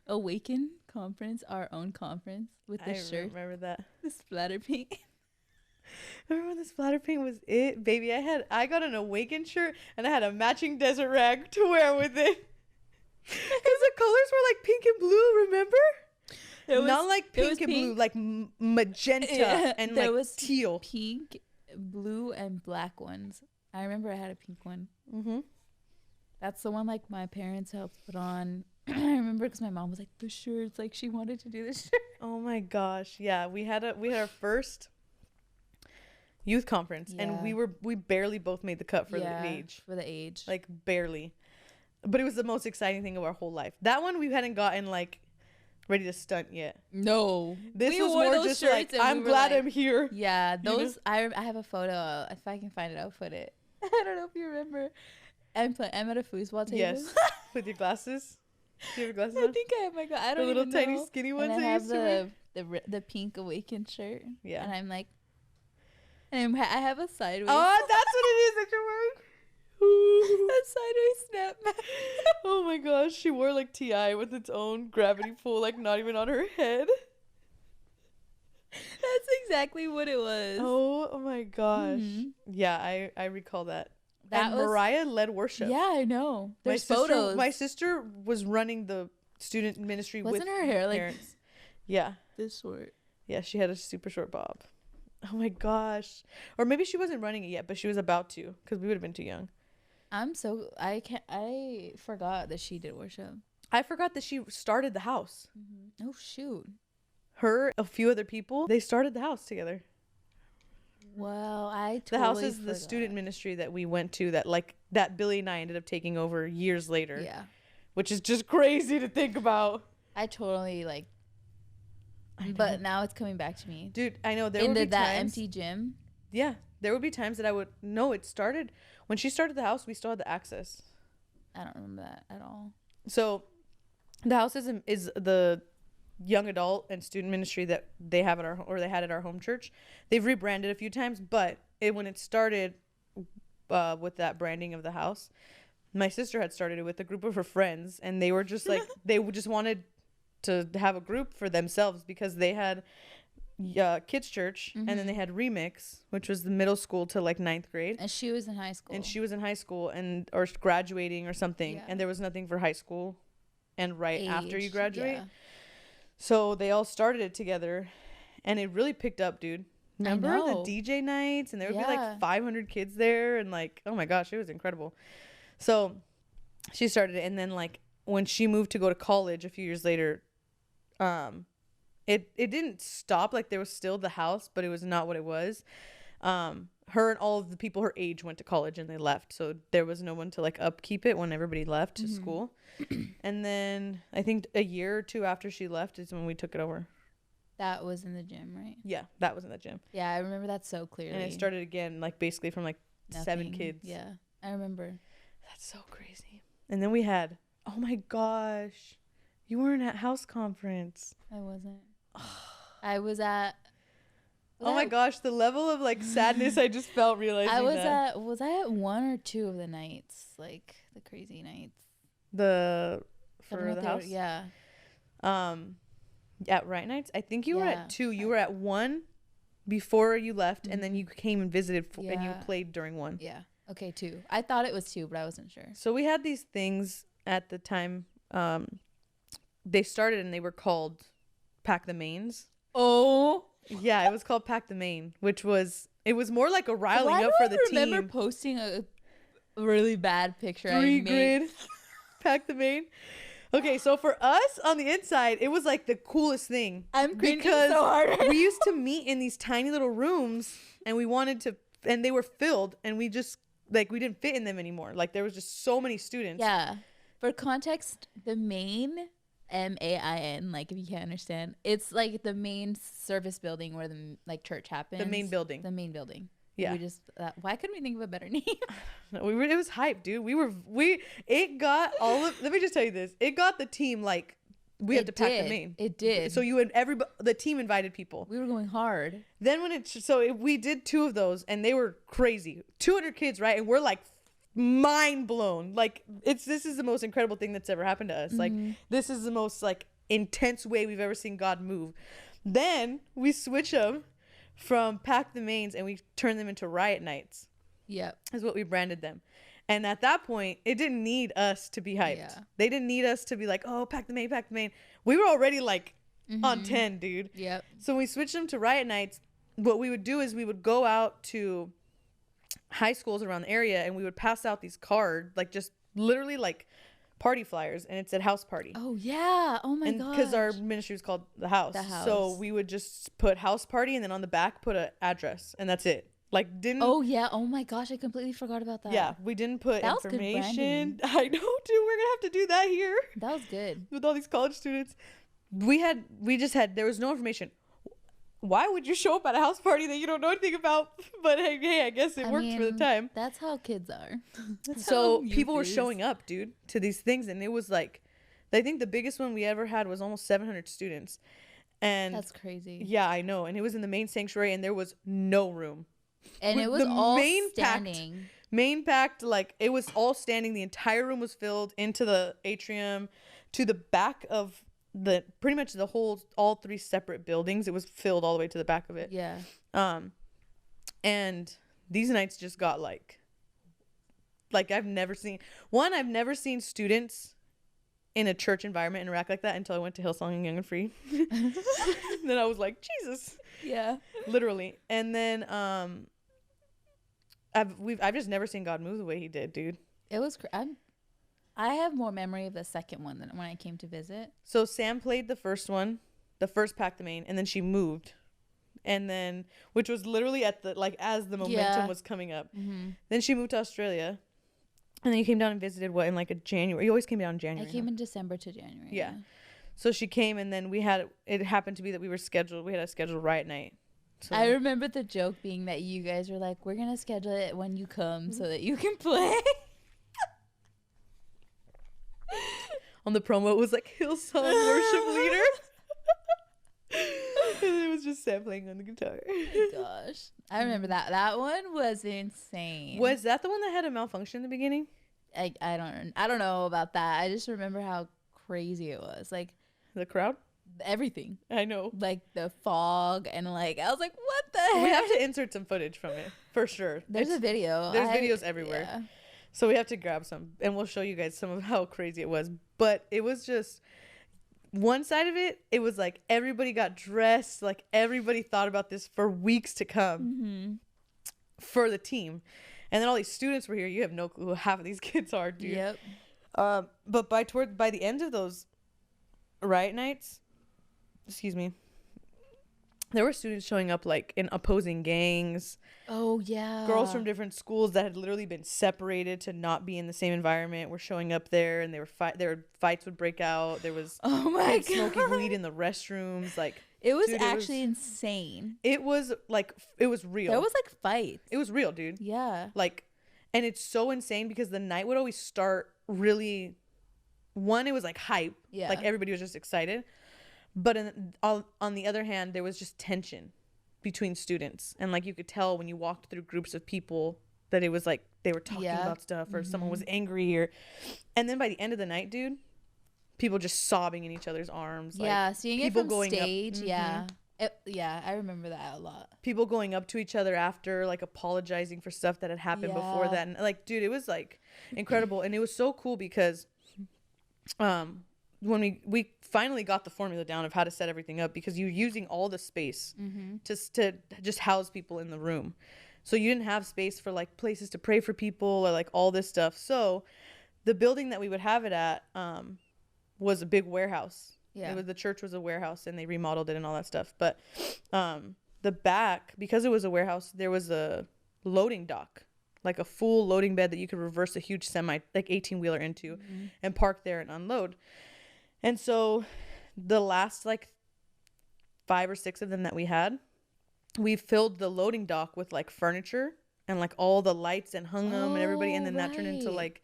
Speaker 2: Awaken conference, our own conference with the
Speaker 1: I
Speaker 2: shirt,
Speaker 1: remember that.
Speaker 2: the splatter paint.
Speaker 1: Remember when the splatter paint was it? Baby, I got an Awaken shirt and I had a matching desert rag to wear with it. Because the colors were like pink and blue, remember? Not like pink and blue, like magenta and
Speaker 2: there
Speaker 1: like
Speaker 2: was
Speaker 1: teal.
Speaker 2: Pink, blue, and black ones. I remember I had a pink one.
Speaker 1: Mm-hmm.
Speaker 2: That's the one like my parents helped put on. I remember because my mom was like, the shirts, like she wanted to do this shirt.
Speaker 1: Oh my gosh. Yeah, we had our first youth conference, and
Speaker 2: Yeah.
Speaker 1: we barely both made the cut for
Speaker 2: Yeah,
Speaker 1: the age,
Speaker 2: For the age.
Speaker 1: like barely. But it was the most exciting thing of our whole life. That one we hadn't gotten like ready to stunt yet.
Speaker 2: No.
Speaker 1: This
Speaker 2: We
Speaker 1: was
Speaker 2: wore
Speaker 1: more
Speaker 2: those
Speaker 1: just
Speaker 2: shirts
Speaker 1: like
Speaker 2: and we
Speaker 1: I'm
Speaker 2: were
Speaker 1: glad
Speaker 2: like-
Speaker 1: I'm here.
Speaker 2: Yeah,
Speaker 1: know?
Speaker 2: those I have a photo. If I can find it, I'll put it. I don't know if you remember. I'm at a foosball table.
Speaker 1: Yes, with your glasses. Do you have your glasses
Speaker 2: I
Speaker 1: on?
Speaker 2: think I have my I
Speaker 1: The
Speaker 2: don't
Speaker 1: little
Speaker 2: even
Speaker 1: tiny
Speaker 2: know.
Speaker 1: skinny
Speaker 2: And
Speaker 1: ones
Speaker 2: I
Speaker 1: that you
Speaker 2: have
Speaker 1: used to wear.
Speaker 2: the pink awakened shirt.
Speaker 1: Yeah.
Speaker 2: And I'm like, and I have a sideways.
Speaker 1: Oh, that's what it is that you're wearing.
Speaker 2: a sideways snapback.
Speaker 1: Oh my gosh, she wore like TI with its own gravity pull, like not even on her head.
Speaker 2: That's exactly what it was.
Speaker 1: Oh my gosh.
Speaker 2: Mhm.
Speaker 1: Yeah, I recall that.
Speaker 2: That
Speaker 1: And
Speaker 2: was
Speaker 1: Mariah led worship.
Speaker 2: Yeah, I know.
Speaker 1: My
Speaker 2: There's
Speaker 1: sister,
Speaker 2: photos.
Speaker 1: My sister was running the student ministry
Speaker 2: Wasn't
Speaker 1: with
Speaker 2: her hair like
Speaker 1: parents. Yeah.
Speaker 2: this short?
Speaker 1: Yeah, she had a super short bob. Oh my gosh. Or maybe she wasn't running it yet, but she was about to, because we would have been too young.
Speaker 2: I forgot that she did worship.
Speaker 1: I forgot that she started the house.
Speaker 2: Oh shoot.
Speaker 1: Her, a few other people, they started the house together.
Speaker 2: Well, I
Speaker 1: The house
Speaker 2: totally
Speaker 1: is the
Speaker 2: forgot.
Speaker 1: student ministry that we went to that Billy and I ended up taking over years later.
Speaker 2: Yeah.
Speaker 1: Which is just crazy to think about.
Speaker 2: I totally
Speaker 1: I know.
Speaker 2: but now it's coming back to me.
Speaker 1: Dude, I know there
Speaker 2: In
Speaker 1: would be
Speaker 2: that
Speaker 1: times,
Speaker 2: empty gym.
Speaker 1: Yeah, there would be times that I would no. It started when she started the house. We still had the access.
Speaker 2: I don't remember that at all.
Speaker 1: So, the house is the young adult and student ministry that they have they had at our home church. They've rebranded a few times, but when it started with that branding of the house, my sister had started it with a group of her friends, and they were just like just wanted to have a group for themselves because they had kids church, and then they had Remix, which was the middle school to like 9th grade,
Speaker 2: And she was in high school.
Speaker 1: and she was in high school or graduating or something,
Speaker 2: Yeah.
Speaker 1: and there was nothing for high school and after you
Speaker 2: Age,
Speaker 1: graduate.
Speaker 2: yeah.
Speaker 1: So they all started it together, and it really picked up, dude. Remember the
Speaker 2: know.
Speaker 1: DJ nights, and there would be
Speaker 2: Yeah.
Speaker 1: like 500 kids there, and like, oh my gosh, it was incredible. So she started it, and then like when she moved to go to college a few years later, it didn't stop. Like there was still the house, but it was not what it was. Her and all of the people her age went to college and they left, so there was no one to like upkeep it when everybody left to school. And then I think a year or two after she left is when we took it over.
Speaker 2: That was in the gym, right?
Speaker 1: Yeah, that was in the gym.
Speaker 2: Yeah, I remember that so clearly.
Speaker 1: And it started again, like basically from like 7
Speaker 2: Nothing.
Speaker 1: kids.
Speaker 2: Yeah, I remember.
Speaker 1: That's so crazy. And then we had, oh my gosh, you weren't at house conference.
Speaker 2: I wasn't. I was at.
Speaker 1: Oh my gosh, the level of like sadness I just felt realizing
Speaker 2: I was
Speaker 1: that.
Speaker 2: at. Was I at one or two of the nights? Like the crazy nights. I don't
Speaker 1: For
Speaker 2: know
Speaker 1: the
Speaker 2: if they were-
Speaker 1: house.
Speaker 2: Yeah.
Speaker 1: At Right Nights, I think you were
Speaker 2: Yeah.
Speaker 1: at 2. You were at 1 before you left, and then you came and visited, and you
Speaker 2: Yeah.
Speaker 1: played during 1.
Speaker 2: Yeah. Okay, 2. I thought it was 2, but I wasn't sure.
Speaker 1: So we had these things at the time. They started and they were called Pack the Mains.
Speaker 2: Oh.
Speaker 1: Yeah, it was called Pack the Main, which was more like a riling
Speaker 2: Why
Speaker 1: up
Speaker 2: do
Speaker 1: for
Speaker 2: I
Speaker 1: the
Speaker 2: remember
Speaker 1: team.
Speaker 2: posting a really bad picture? I
Speaker 1: 3
Speaker 2: made?
Speaker 1: grid, Pack the Main. Okay, so for us on the inside, it was like the coolest thing.
Speaker 2: I'm cringing
Speaker 1: because
Speaker 2: so hard.
Speaker 1: we used to meet in these tiny little rooms, and we wanted to, and they were filled, and we just like we didn't fit in them anymore. Like there was just so many students.
Speaker 2: Yeah. For context, the main MAIN, like if you can't understand, it's like the main service building where the like church happens.
Speaker 1: The main building.
Speaker 2: The main building.
Speaker 1: Yeah.
Speaker 2: We just why couldn't we think of a better name?
Speaker 1: No, it was hype, dude. It got all of. Let me just tell you this. It got the team like we had to pack the main.
Speaker 2: It did.
Speaker 1: So the team invited people.
Speaker 2: We were going hard.
Speaker 1: Then we did 2 of those, and they were crazy. 200 kids, right? And we're like mind blown. Like this is the most incredible thing that's ever happened to us. Like this is the most like intense way we've ever seen God move. Then we switch them from Pack the Mains and we turn them into Riot Nights.
Speaker 2: Yep.
Speaker 1: Is what we branded them. And at that point, it didn't need us to be hyped.
Speaker 2: Yeah.
Speaker 1: They didn't need us to be like, oh, Pack the Main, Pack the Main. We were already like on 10, dude.
Speaker 2: Yep.
Speaker 1: So when we switched them to Riot Nights, what we would do is we would go out to high schools around the area and we would pass out these cards, like just literally like party flyers, and it said house party.
Speaker 2: Oh yeah. Oh my god.
Speaker 1: Because our ministry was called The House.
Speaker 2: The House.
Speaker 1: So we would just put house party and then on the back put an address, and that's it. Like didn't.
Speaker 2: Oh yeah. Oh my gosh, I completely forgot about that.
Speaker 1: Yeah, we didn't put
Speaker 2: That was good
Speaker 1: information.
Speaker 2: branding.
Speaker 1: I know, dude. We're gonna have to do that here
Speaker 2: That was good.
Speaker 1: with all these college students. We just had there was no information. Why would you show up at a house party that you don't know anything about? But hey, I guess it worked for the time.
Speaker 2: That's how kids are.
Speaker 1: So people were showing up, dude, to these things, and it was like, I think the biggest one we ever had was almost 700 students, and
Speaker 2: That's crazy.
Speaker 1: yeah, I know, and it was in the main sanctuary, and there was no room.
Speaker 2: And
Speaker 1: With
Speaker 2: it was
Speaker 1: the
Speaker 2: all
Speaker 1: main
Speaker 2: standing.
Speaker 1: Main packed, like it was all standing. The entire room was filled into the atrium, to the back of the pretty much the whole all three separate buildings. It was filled all the way to the back of it.
Speaker 2: Yeah.
Speaker 1: And these nights just got like I've never seen students in a church environment interact like that until I went to Hillsong and Young and Free. Then I was like, Jesus,
Speaker 2: Yeah.
Speaker 1: literally. And then I've just never seen God move the way he did, dude.
Speaker 2: It was. I have more memory of the second one than when I came to visit.
Speaker 1: So Sam played the first one, the first Pack the Main, and then she moved. And then, which was literally at the, like, as the momentum was coming up.
Speaker 2: Mm-hmm.
Speaker 1: Then she moved to Australia. And then you came down and visited, what, in like a January? You always came down in January.
Speaker 2: I came in December to January.
Speaker 1: Yeah. So she came, and then it happened to be that we had a scheduled riot night. So
Speaker 2: I remember the joke being that you guys were like, we're going to schedule it when you come so that you can play.
Speaker 1: on the promo, it was like Hillsong worship leader. And it was just Sam playing on the guitar.
Speaker 2: Oh my gosh. I remember that. That one was insane.
Speaker 1: Was that the one that had a malfunction in the beginning?
Speaker 2: I don't know about that. I just remember how crazy it was. Like
Speaker 1: The crowd?
Speaker 2: everything.
Speaker 1: I know.
Speaker 2: Like the fog and like I was like, what the heck?
Speaker 1: We have to insert some footage from it for sure.
Speaker 2: There's a video.
Speaker 1: There's videos everywhere.
Speaker 2: Yeah.
Speaker 1: So we have to grab some, and we'll show you guys some of how crazy it was. But it was just one side of it. It was like everybody got dressed, like everybody thought about this for weeks to come
Speaker 2: Mm-hmm.
Speaker 1: for the team, and then all these students were here. You have no clue who half of these kids are, dude.
Speaker 2: Yep.
Speaker 1: But by the end of those riot nights, excuse me, there were students showing up like in opposing gangs.
Speaker 2: Oh yeah.
Speaker 1: Girls from different schools that had literally been separated to not be in the same environment were showing up there, and fights would break out. There was smoking weed in the restrooms. Like
Speaker 2: it was
Speaker 1: dude,
Speaker 2: actually insane.
Speaker 1: it was real.
Speaker 2: There was like fights.
Speaker 1: It was real, dude.
Speaker 2: Yeah.
Speaker 1: Like, and it's so insane because the night would always start really. One, it was like hype.
Speaker 2: Yeah.
Speaker 1: Like everybody was just excited, but on the other hand, there was just tension between students, and like you could tell when you walked through groups of people that it was like they were talking about stuff, or someone was angry, and then by the end of the night, dude, people just sobbing in each other's arms.
Speaker 2: Yeah,
Speaker 1: like,
Speaker 2: seeing it
Speaker 1: people
Speaker 2: from
Speaker 1: going up-
Speaker 2: stage. Yeah. I remember that a lot.
Speaker 1: people going up to each other after, like apologizing for stuff that had happened before
Speaker 2: Yeah.
Speaker 1: that, and like, dude, it was like incredible. And it was so cool because when we finally got the formula down of how to set everything up, because you're using all the space to just house people in the room, so you didn't have space for like places to pray for people or like all this stuff. So the building that we would have it at was a big warehouse.
Speaker 2: Yeah.
Speaker 1: The church was a warehouse, and they remodeled it and all that stuff. But the back, because it was a warehouse, there was a loading dock, like a full loading bed that you could reverse a huge semi, like 18-wheeler into, and park there and unload. And so the last like 5 or 6 of them that we had, we filled the loading dock with like furniture and like all the lights and hung them and everybody. And then that turned into
Speaker 2: right.
Speaker 1: like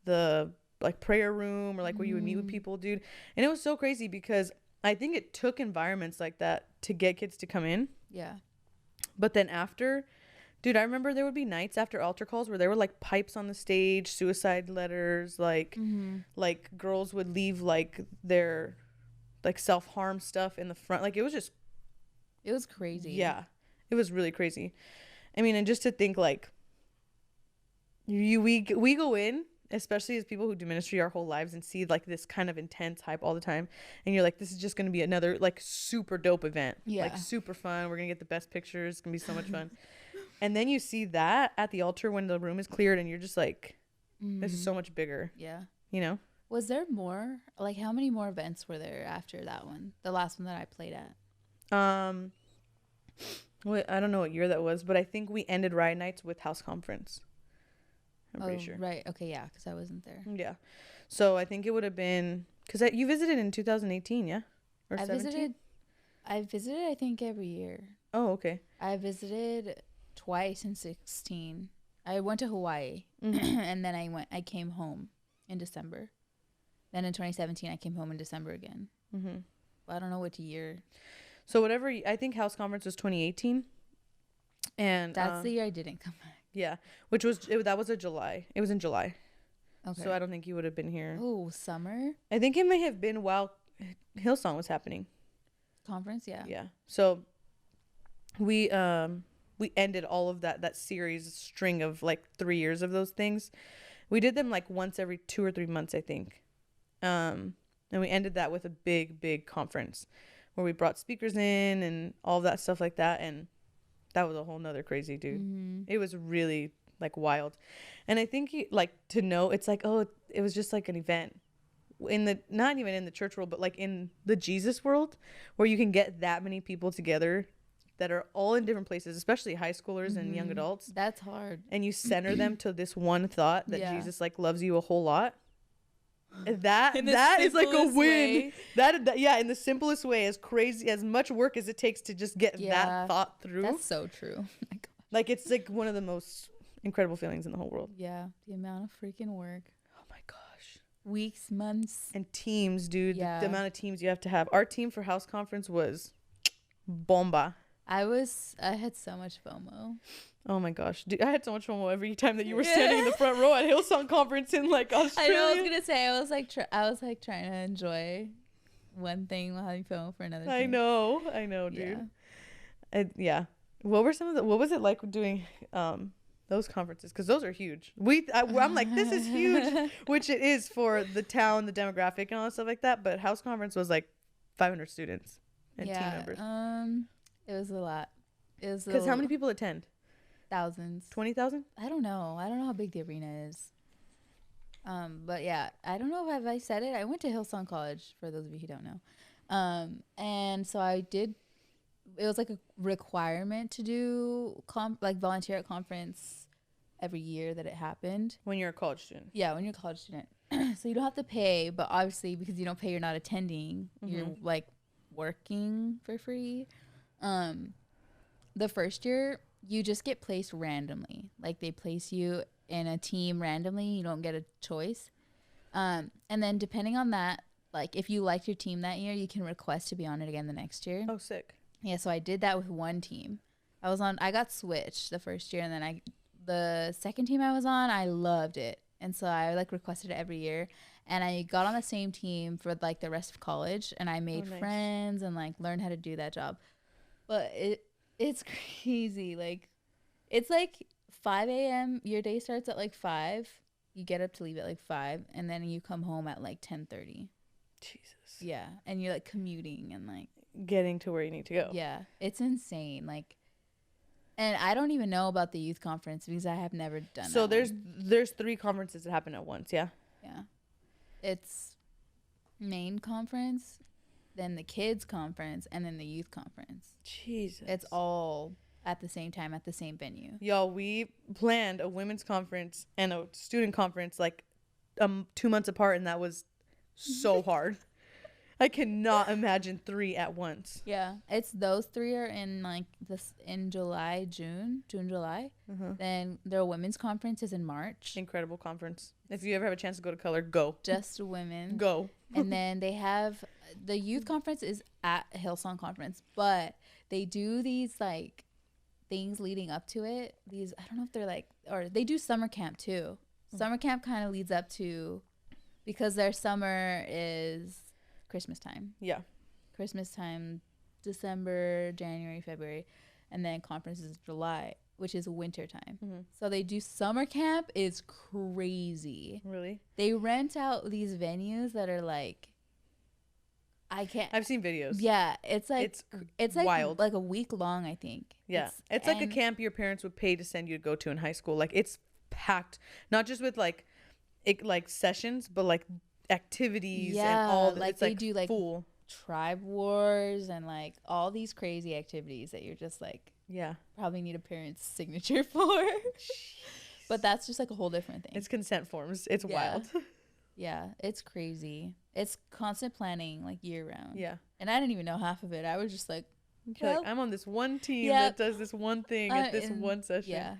Speaker 1: the like prayer room, or like where you would meet with people, dude. And it was so crazy because I think it took environments like that to get kids to come in.
Speaker 2: Yeah.
Speaker 1: But then after, dude, I remember there would be nights after altar calls where there were like pipes on the stage, suicide letters, like like girls would leave like their like self-harm stuff in the front. Like it was
Speaker 2: crazy.
Speaker 1: yeah, it was really crazy. I mean, and just to think like we go in, especially as people who do ministry our whole lives, and see like this kind of intense hype all the time, and you're like, this is just going to be another like super dope event.
Speaker 2: Yeah.
Speaker 1: Like super fun, we're gonna get the best pictures, it's gonna be so much fun. And then you see that at the altar when the room is cleared, and you're just like, this is so much bigger,
Speaker 2: Yeah.
Speaker 1: you know.
Speaker 2: Was there more? Like, how many more events were there after that one? The last one that I played at.
Speaker 1: Wait, I don't know what year that was, but I think we ended Riot Nights with House Conference. I'm
Speaker 2: Oh,
Speaker 1: pretty sure.
Speaker 2: right. Okay, yeah, because I wasn't there.
Speaker 1: Yeah. So I think it would have been because you visited in 2018, yeah, or
Speaker 2: I
Speaker 1: 17.
Speaker 2: visited, I think, every year.
Speaker 1: Oh, okay.
Speaker 2: I visited twice in 16. I went to Hawaii
Speaker 1: Mm-hmm.
Speaker 2: and then I came home in December. Then in 2017 I came home in December again.
Speaker 1: Mm-hmm.
Speaker 2: Well, I don't know which year.
Speaker 1: So whatever, I think House Conference was 2018, and
Speaker 2: That's the year I didn't come back.
Speaker 1: yeah, which was that was a July. It was in July,
Speaker 2: Okay.
Speaker 1: so I don't think you would have been here.
Speaker 2: Oh, summer
Speaker 1: I think it may have been while Hillsong was happening.
Speaker 2: conference, yeah.
Speaker 1: Yeah. So we ended all of that series string of like 3 years of those things. We did them like once every 2 or 3 months, I think. And we ended that with a big conference where we brought speakers in and all of that stuff like that, and that was a whole nother crazy, dude.
Speaker 2: Mm-hmm.
Speaker 1: It was really like wild. And I think like to know, it's like, oh, it was just like an event in the, not even in the church world, but like in the Jesus world, where you can get that many people together that are all in different places, especially high schoolers and young adults,
Speaker 2: That's hard.
Speaker 1: and you center them to this one thought that
Speaker 2: Yeah.
Speaker 1: Jesus like loves you a whole lot. That
Speaker 2: In the
Speaker 1: that is like a
Speaker 2: simplest
Speaker 1: win.
Speaker 2: way.
Speaker 1: That yeah, in the simplest way, as crazy, as much work as it takes to just get
Speaker 2: Yeah.
Speaker 1: that thought through.
Speaker 2: That's so true. My God.
Speaker 1: Like, it's like one of the most incredible feelings in the whole world.
Speaker 2: Yeah, the amount of freaking work.
Speaker 1: Oh my gosh.
Speaker 2: Weeks, months.
Speaker 1: And teams, dude.
Speaker 2: Yeah.
Speaker 1: The amount of teams you have to have. Our team for House Conference was bomba.
Speaker 2: I had so much FOMO.
Speaker 1: Oh my gosh. Dude, I had so much fun every time that you were standing in the front row at Hillsong Conference in like
Speaker 2: I
Speaker 1: Australia.
Speaker 2: know. I was gonna say. I was like trying to enjoy one thing while having FOMO for another.
Speaker 1: I
Speaker 2: thing.
Speaker 1: know, dude. Yeah. What was it like doing those conferences? Because those are huge. I'm like, this is huge, which it is for the town, the demographic, and all that stuff like that. But House Conference was like 500 students and team members.
Speaker 2: It was a lot. It was
Speaker 1: Because how many people attend?
Speaker 2: thousands.
Speaker 1: 20,000?
Speaker 2: I don't know how big the arena is. But yeah, I don't know if I said it. I went to Hillsong College, for those of you who don't know. And so I did. It was like a requirement to do like volunteer at conference every year that it happened.
Speaker 1: When you're a college student.
Speaker 2: Yeah, when you're a college student. So you don't have to pay, but obviously because you don't pay, you're not attending. You're like working for free. The first year you just get placed randomly. Like they place you in a team randomly. You don't get a choice. And then depending on that, like if you liked your team that year, you can request to be on it again the next year.
Speaker 1: Oh, sick.
Speaker 2: Yeah, so I did that with one team. I got switched the first year, and then the second team I was on, I loved it. And so I like requested it every year, and I got on the same team for like the rest of college, and I made
Speaker 1: nice.
Speaker 2: friends and like learned how to do that job. But it's crazy. Like it's like 5 a.m. Your day starts at like 5. You get up to leave at like 5, and then you come home at like 10:30.
Speaker 1: Jesus.
Speaker 2: Yeah, and you're like commuting and like
Speaker 1: Getting to where you need to go.
Speaker 2: yeah, it's insane. Like, and I don't even know about the youth conference because I have never done.
Speaker 1: So
Speaker 2: that one.
Speaker 1: there's 3 conferences that happen at once, yeah?
Speaker 2: Yeah, it's main conference, then the kids conference, and then the youth conference.
Speaker 1: Jesus.
Speaker 2: It's all at the same time at the same venue.
Speaker 1: Y'all, we planned a women's conference and a student conference like 2 months apart, and that was so hard. I cannot imagine 3 at once.
Speaker 2: Yeah, it's those 3 are in like this in June, July. Then their women's conference is in March.
Speaker 1: Incredible conference. If you ever have a chance to go to Color, go.
Speaker 2: Just women.
Speaker 1: Go.
Speaker 2: And then they have the youth conference is at Hillsong Conference, but they do these like things leading up to it. These I don't know if they're like, or they do summer camp too. Summer camp kind of leads up to, because their summer is Christmas time.
Speaker 1: Yeah.
Speaker 2: Christmas time, December, January, February, and then conference is July, which is winter time. So they do summer camp. Is crazy.
Speaker 1: Really?
Speaker 2: They rent out these venues that are like, I can't.
Speaker 1: I've seen videos.
Speaker 2: Yeah, it's like it's like
Speaker 1: wild.
Speaker 2: like a week long, I think.
Speaker 1: Yeah. It's like a camp your parents would pay to send you to go to in high school. Like, it's packed, not just with like sessions, but like activities and all that.
Speaker 2: Like
Speaker 1: It's
Speaker 2: they
Speaker 1: like
Speaker 2: do like
Speaker 1: full.
Speaker 2: tribe wars and like all these crazy activities that you're just like,
Speaker 1: Yeah.
Speaker 2: probably need a parent's signature for. But that's just like a whole different thing.
Speaker 1: It's consent forms. It's
Speaker 2: Yeah.
Speaker 1: wild.
Speaker 2: Yeah, it's crazy. It's constant planning like year round.
Speaker 1: Yeah.
Speaker 2: And I didn't even know half of it. I was just like,
Speaker 1: You're
Speaker 2: well,
Speaker 1: like, I'm on this one team
Speaker 2: yeah.
Speaker 1: that does this one thing at this
Speaker 2: and
Speaker 1: one session.
Speaker 2: yeah,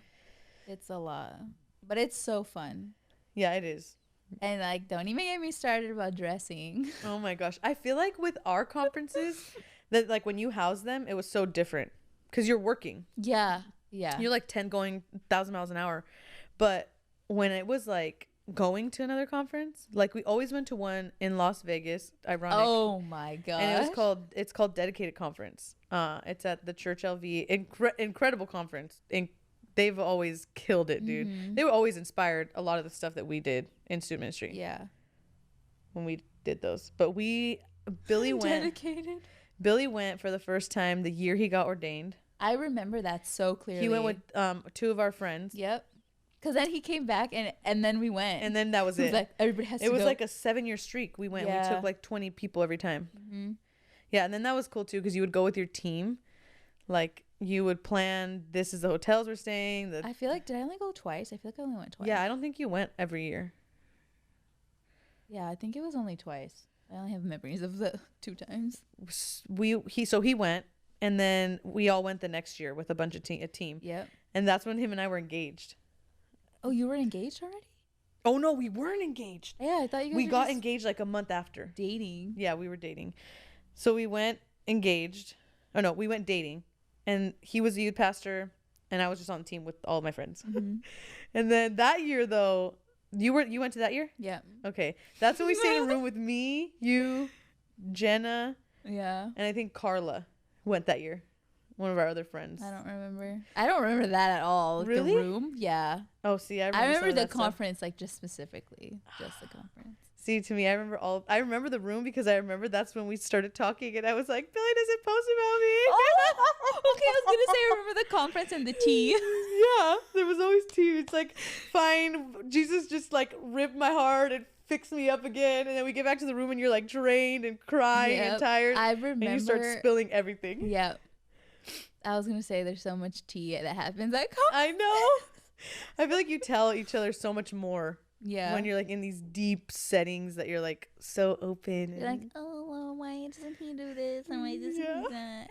Speaker 2: it's a lot. But it's so fun.
Speaker 1: Yeah, it is.
Speaker 2: And like, don't even get me started about dressing.
Speaker 1: Oh my gosh. I feel like with our conferences that like when you house them, it was so different because you're working.
Speaker 2: Yeah. Yeah.
Speaker 1: You're like 10 going 1,000 miles an hour. But when it was like going to another conference, like we always went to one in Las Vegas, ironic.
Speaker 2: Oh my god.
Speaker 1: And it's called Dedicated Conference. It's at the Church LV. Incredible conference. They've always killed it, dude.
Speaker 2: Mhm.
Speaker 1: They were always inspired a lot of the stuff that we did in student ministry.
Speaker 2: Yeah.
Speaker 1: When we did those. But Billy went for the first time the year he got ordained.
Speaker 2: I remember that so clearly.
Speaker 1: He went with 2 of our friends.
Speaker 2: Yep. Because then he came back and then we went.
Speaker 1: And then that was
Speaker 2: He was
Speaker 1: it.
Speaker 2: like, everybody has to
Speaker 1: It was
Speaker 2: go.
Speaker 1: like a 7-year streak. We went.
Speaker 2: Yeah.
Speaker 1: We took like 20 people every time.
Speaker 2: Mhm.
Speaker 1: Yeah, and then that was cool too because you would go with your team. Like you would plan. This is the hotels we're staying.
Speaker 2: I feel like, did I only go twice? I feel like I only went twice.
Speaker 1: Yeah, I don't think you went every year.
Speaker 2: Yeah, I think it was only twice. I only have memories of the 2 times.
Speaker 1: He went, and then we all went the next year with a bunch of a team.
Speaker 2: Yep.
Speaker 1: And that's when him and I were engaged.
Speaker 2: Oh, you were engaged already?
Speaker 1: Oh no, we weren't engaged.
Speaker 2: Yeah, I thought you guys
Speaker 1: We
Speaker 2: were
Speaker 1: got
Speaker 2: just
Speaker 1: engaged like a month after.
Speaker 2: dating.
Speaker 1: Yeah, we were dating. So we went engaged. Oh no, we went dating. And he was a youth pastor and I was just on the team with all of my friends.
Speaker 2: Mhm.
Speaker 1: And then that year though, you went to that year?
Speaker 2: Yeah.
Speaker 1: Okay. That's when we stayed in a room with me, you, Jenna,
Speaker 2: Yeah.
Speaker 1: and I think Carla went that year. One of our other friends.
Speaker 2: I don't remember. I don't remember that at all. Like,
Speaker 1: Really?
Speaker 2: The room? Yeah.
Speaker 1: Oh, see, I remember,
Speaker 2: I
Speaker 1: some
Speaker 2: remember
Speaker 1: of
Speaker 2: the
Speaker 1: that stuff.
Speaker 2: conference, like, just specifically. Just the conference.
Speaker 1: See, to me, I remember the room because I remember that's when we started talking and I was like, Billy doesn't post about me.
Speaker 2: Oh, okay, I was going to say, I remember the conference and the tea.
Speaker 1: Yeah, there was always tea. It's like, fine, Jesus just like ripped my heart and fixed me up again. And then we get back to the room and you're like drained and crying and
Speaker 2: Yep.
Speaker 1: tired.
Speaker 2: I remember.
Speaker 1: And you start spilling everything.
Speaker 2: Yeah. I was going to say, there's so much tea that happens at
Speaker 1: I know. I feel like you tell each other so much more
Speaker 2: Yeah.
Speaker 1: when you're like in these deep settings that you're like so open.
Speaker 2: You're like,
Speaker 1: and-
Speaker 2: oh, well, why doesn't he do this? And why doesn't
Speaker 1: Yeah.
Speaker 2: he do that?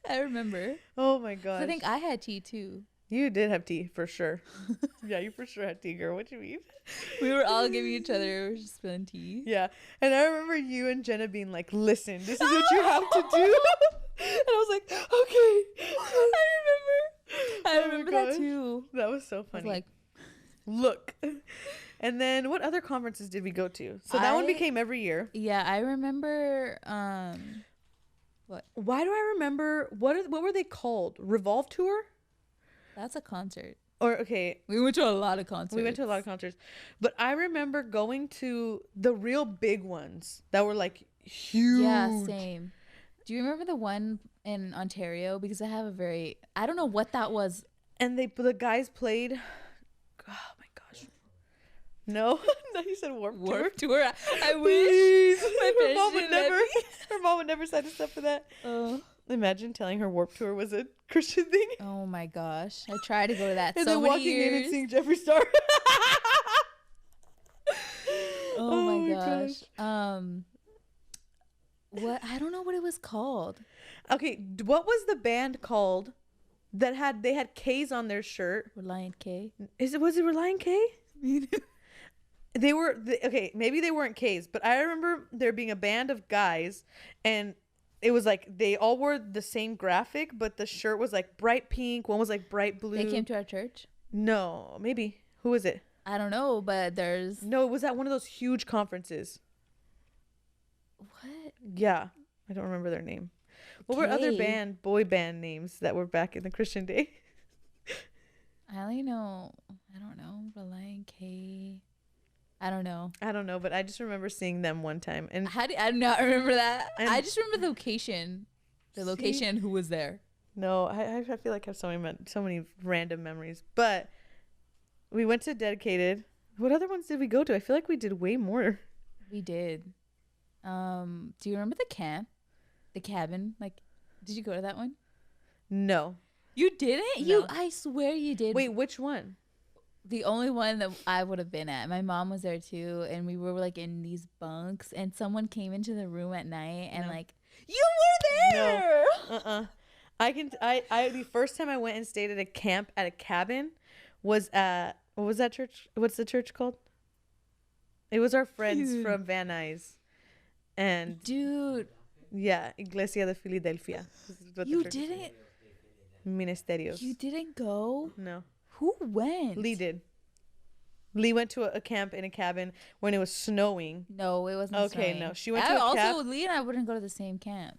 Speaker 2: I remember.
Speaker 1: oh my
Speaker 2: 'Cause
Speaker 1: gosh.
Speaker 2: I think I had tea, too.
Speaker 1: You did have tea for sure. Yeah, you for sure had tea, girl. What you mean?
Speaker 2: We were all giving each other, we were just spilling tea.
Speaker 1: Yeah. And I remember you and Jenna being like, listen, this is what you have to do. And I was like, okay.
Speaker 2: I
Speaker 1: Oh my
Speaker 2: remember that
Speaker 1: gosh.
Speaker 2: too.
Speaker 1: That was so
Speaker 2: I was
Speaker 1: funny.
Speaker 2: like,
Speaker 1: Look. And then what other conferences did we go to? So that one
Speaker 2: I-
Speaker 1: became every year.
Speaker 2: yeah, I remember.
Speaker 1: Why do I remember what were they called? Revolve Tour?
Speaker 2: That's a concert.
Speaker 1: Or okay,
Speaker 2: We went to a lot of concerts.
Speaker 1: we went to a lot of concerts. But I remember going to the real big ones that were like huge.
Speaker 2: Yeah, same. Do you remember the one in Ontario? Because I have I don't know what that was.
Speaker 1: And the guys played. Oh my gosh. No, no, you said Warped Tour.
Speaker 2: Warped Tour. I wish.
Speaker 1: Please.
Speaker 2: My
Speaker 1: her
Speaker 2: parents
Speaker 1: mom would
Speaker 2: didn't let
Speaker 1: never.
Speaker 2: me.
Speaker 1: Her mom would never sign us up for that.
Speaker 2: Oh.
Speaker 1: Imagine telling her Warped Tour was a Christian thing.
Speaker 2: Oh my gosh. I tried to go to that
Speaker 1: And
Speaker 2: so
Speaker 1: then
Speaker 2: many
Speaker 1: walking in and
Speaker 2: years.
Speaker 1: seeing Jeffree Star.
Speaker 2: Oh my gosh. What? I don't know what it was called.
Speaker 1: Okay, what was the band called that they had K's on their shirt?
Speaker 2: Reliant K.
Speaker 1: Was it Reliant K? They were okay, maybe they weren't K's, but I remember there being a band of guys and it was like they all wore the same graphic, but the shirt was like bright pink, one was like bright blue.
Speaker 2: They came to our church.
Speaker 1: No, maybe. Who was it?
Speaker 2: I don't know, but there's
Speaker 1: No, it was at one of those huge conferences.
Speaker 2: what?
Speaker 1: Yeah, I don't remember their name. What were other
Speaker 2: K.
Speaker 1: boy band names that were back in the Christian day?
Speaker 2: I only know. I don't know. Reliant K. I don't know.
Speaker 1: I don't know, but I just remember seeing them one time. And
Speaker 2: How do I do not remember that?
Speaker 1: And-
Speaker 2: I just remember the location. The
Speaker 1: See?
Speaker 2: location and who was there.
Speaker 1: no, I feel like I have so many random memories. But we went to Dedicated. What other ones did we go to? I feel like we did way more.
Speaker 2: We did. Do you remember the camp? The cabin? Like, did you go to that one?
Speaker 1: No.
Speaker 2: You didn't?
Speaker 1: No.
Speaker 2: I swear you did.
Speaker 1: Wait, which one?
Speaker 2: The only one that I would have been at. My mom was there too, and we were like in these bunks, and someone came into the room at night and
Speaker 1: No.
Speaker 2: like, you were there.
Speaker 1: I the first time I went and stayed at a camp at a cabin was at, what was that church? What's the church called? It was our friends
Speaker 2: Dude.
Speaker 1: from Van Nuys. And
Speaker 2: Dude,
Speaker 1: yeah, Iglesia de Filadelfia. This is what the
Speaker 2: you
Speaker 1: church is.
Speaker 2: didn't.
Speaker 1: Ministerios.
Speaker 2: You didn't go.
Speaker 1: No.
Speaker 2: Who went?
Speaker 1: Lee did. Lee went to a camp in a cabin when it was snowing.
Speaker 2: No, it wasn't.
Speaker 1: Okay,
Speaker 2: snowing.
Speaker 1: no. She went to a
Speaker 2: also,
Speaker 1: camp.
Speaker 2: Lee and I wouldn't go to the same camp.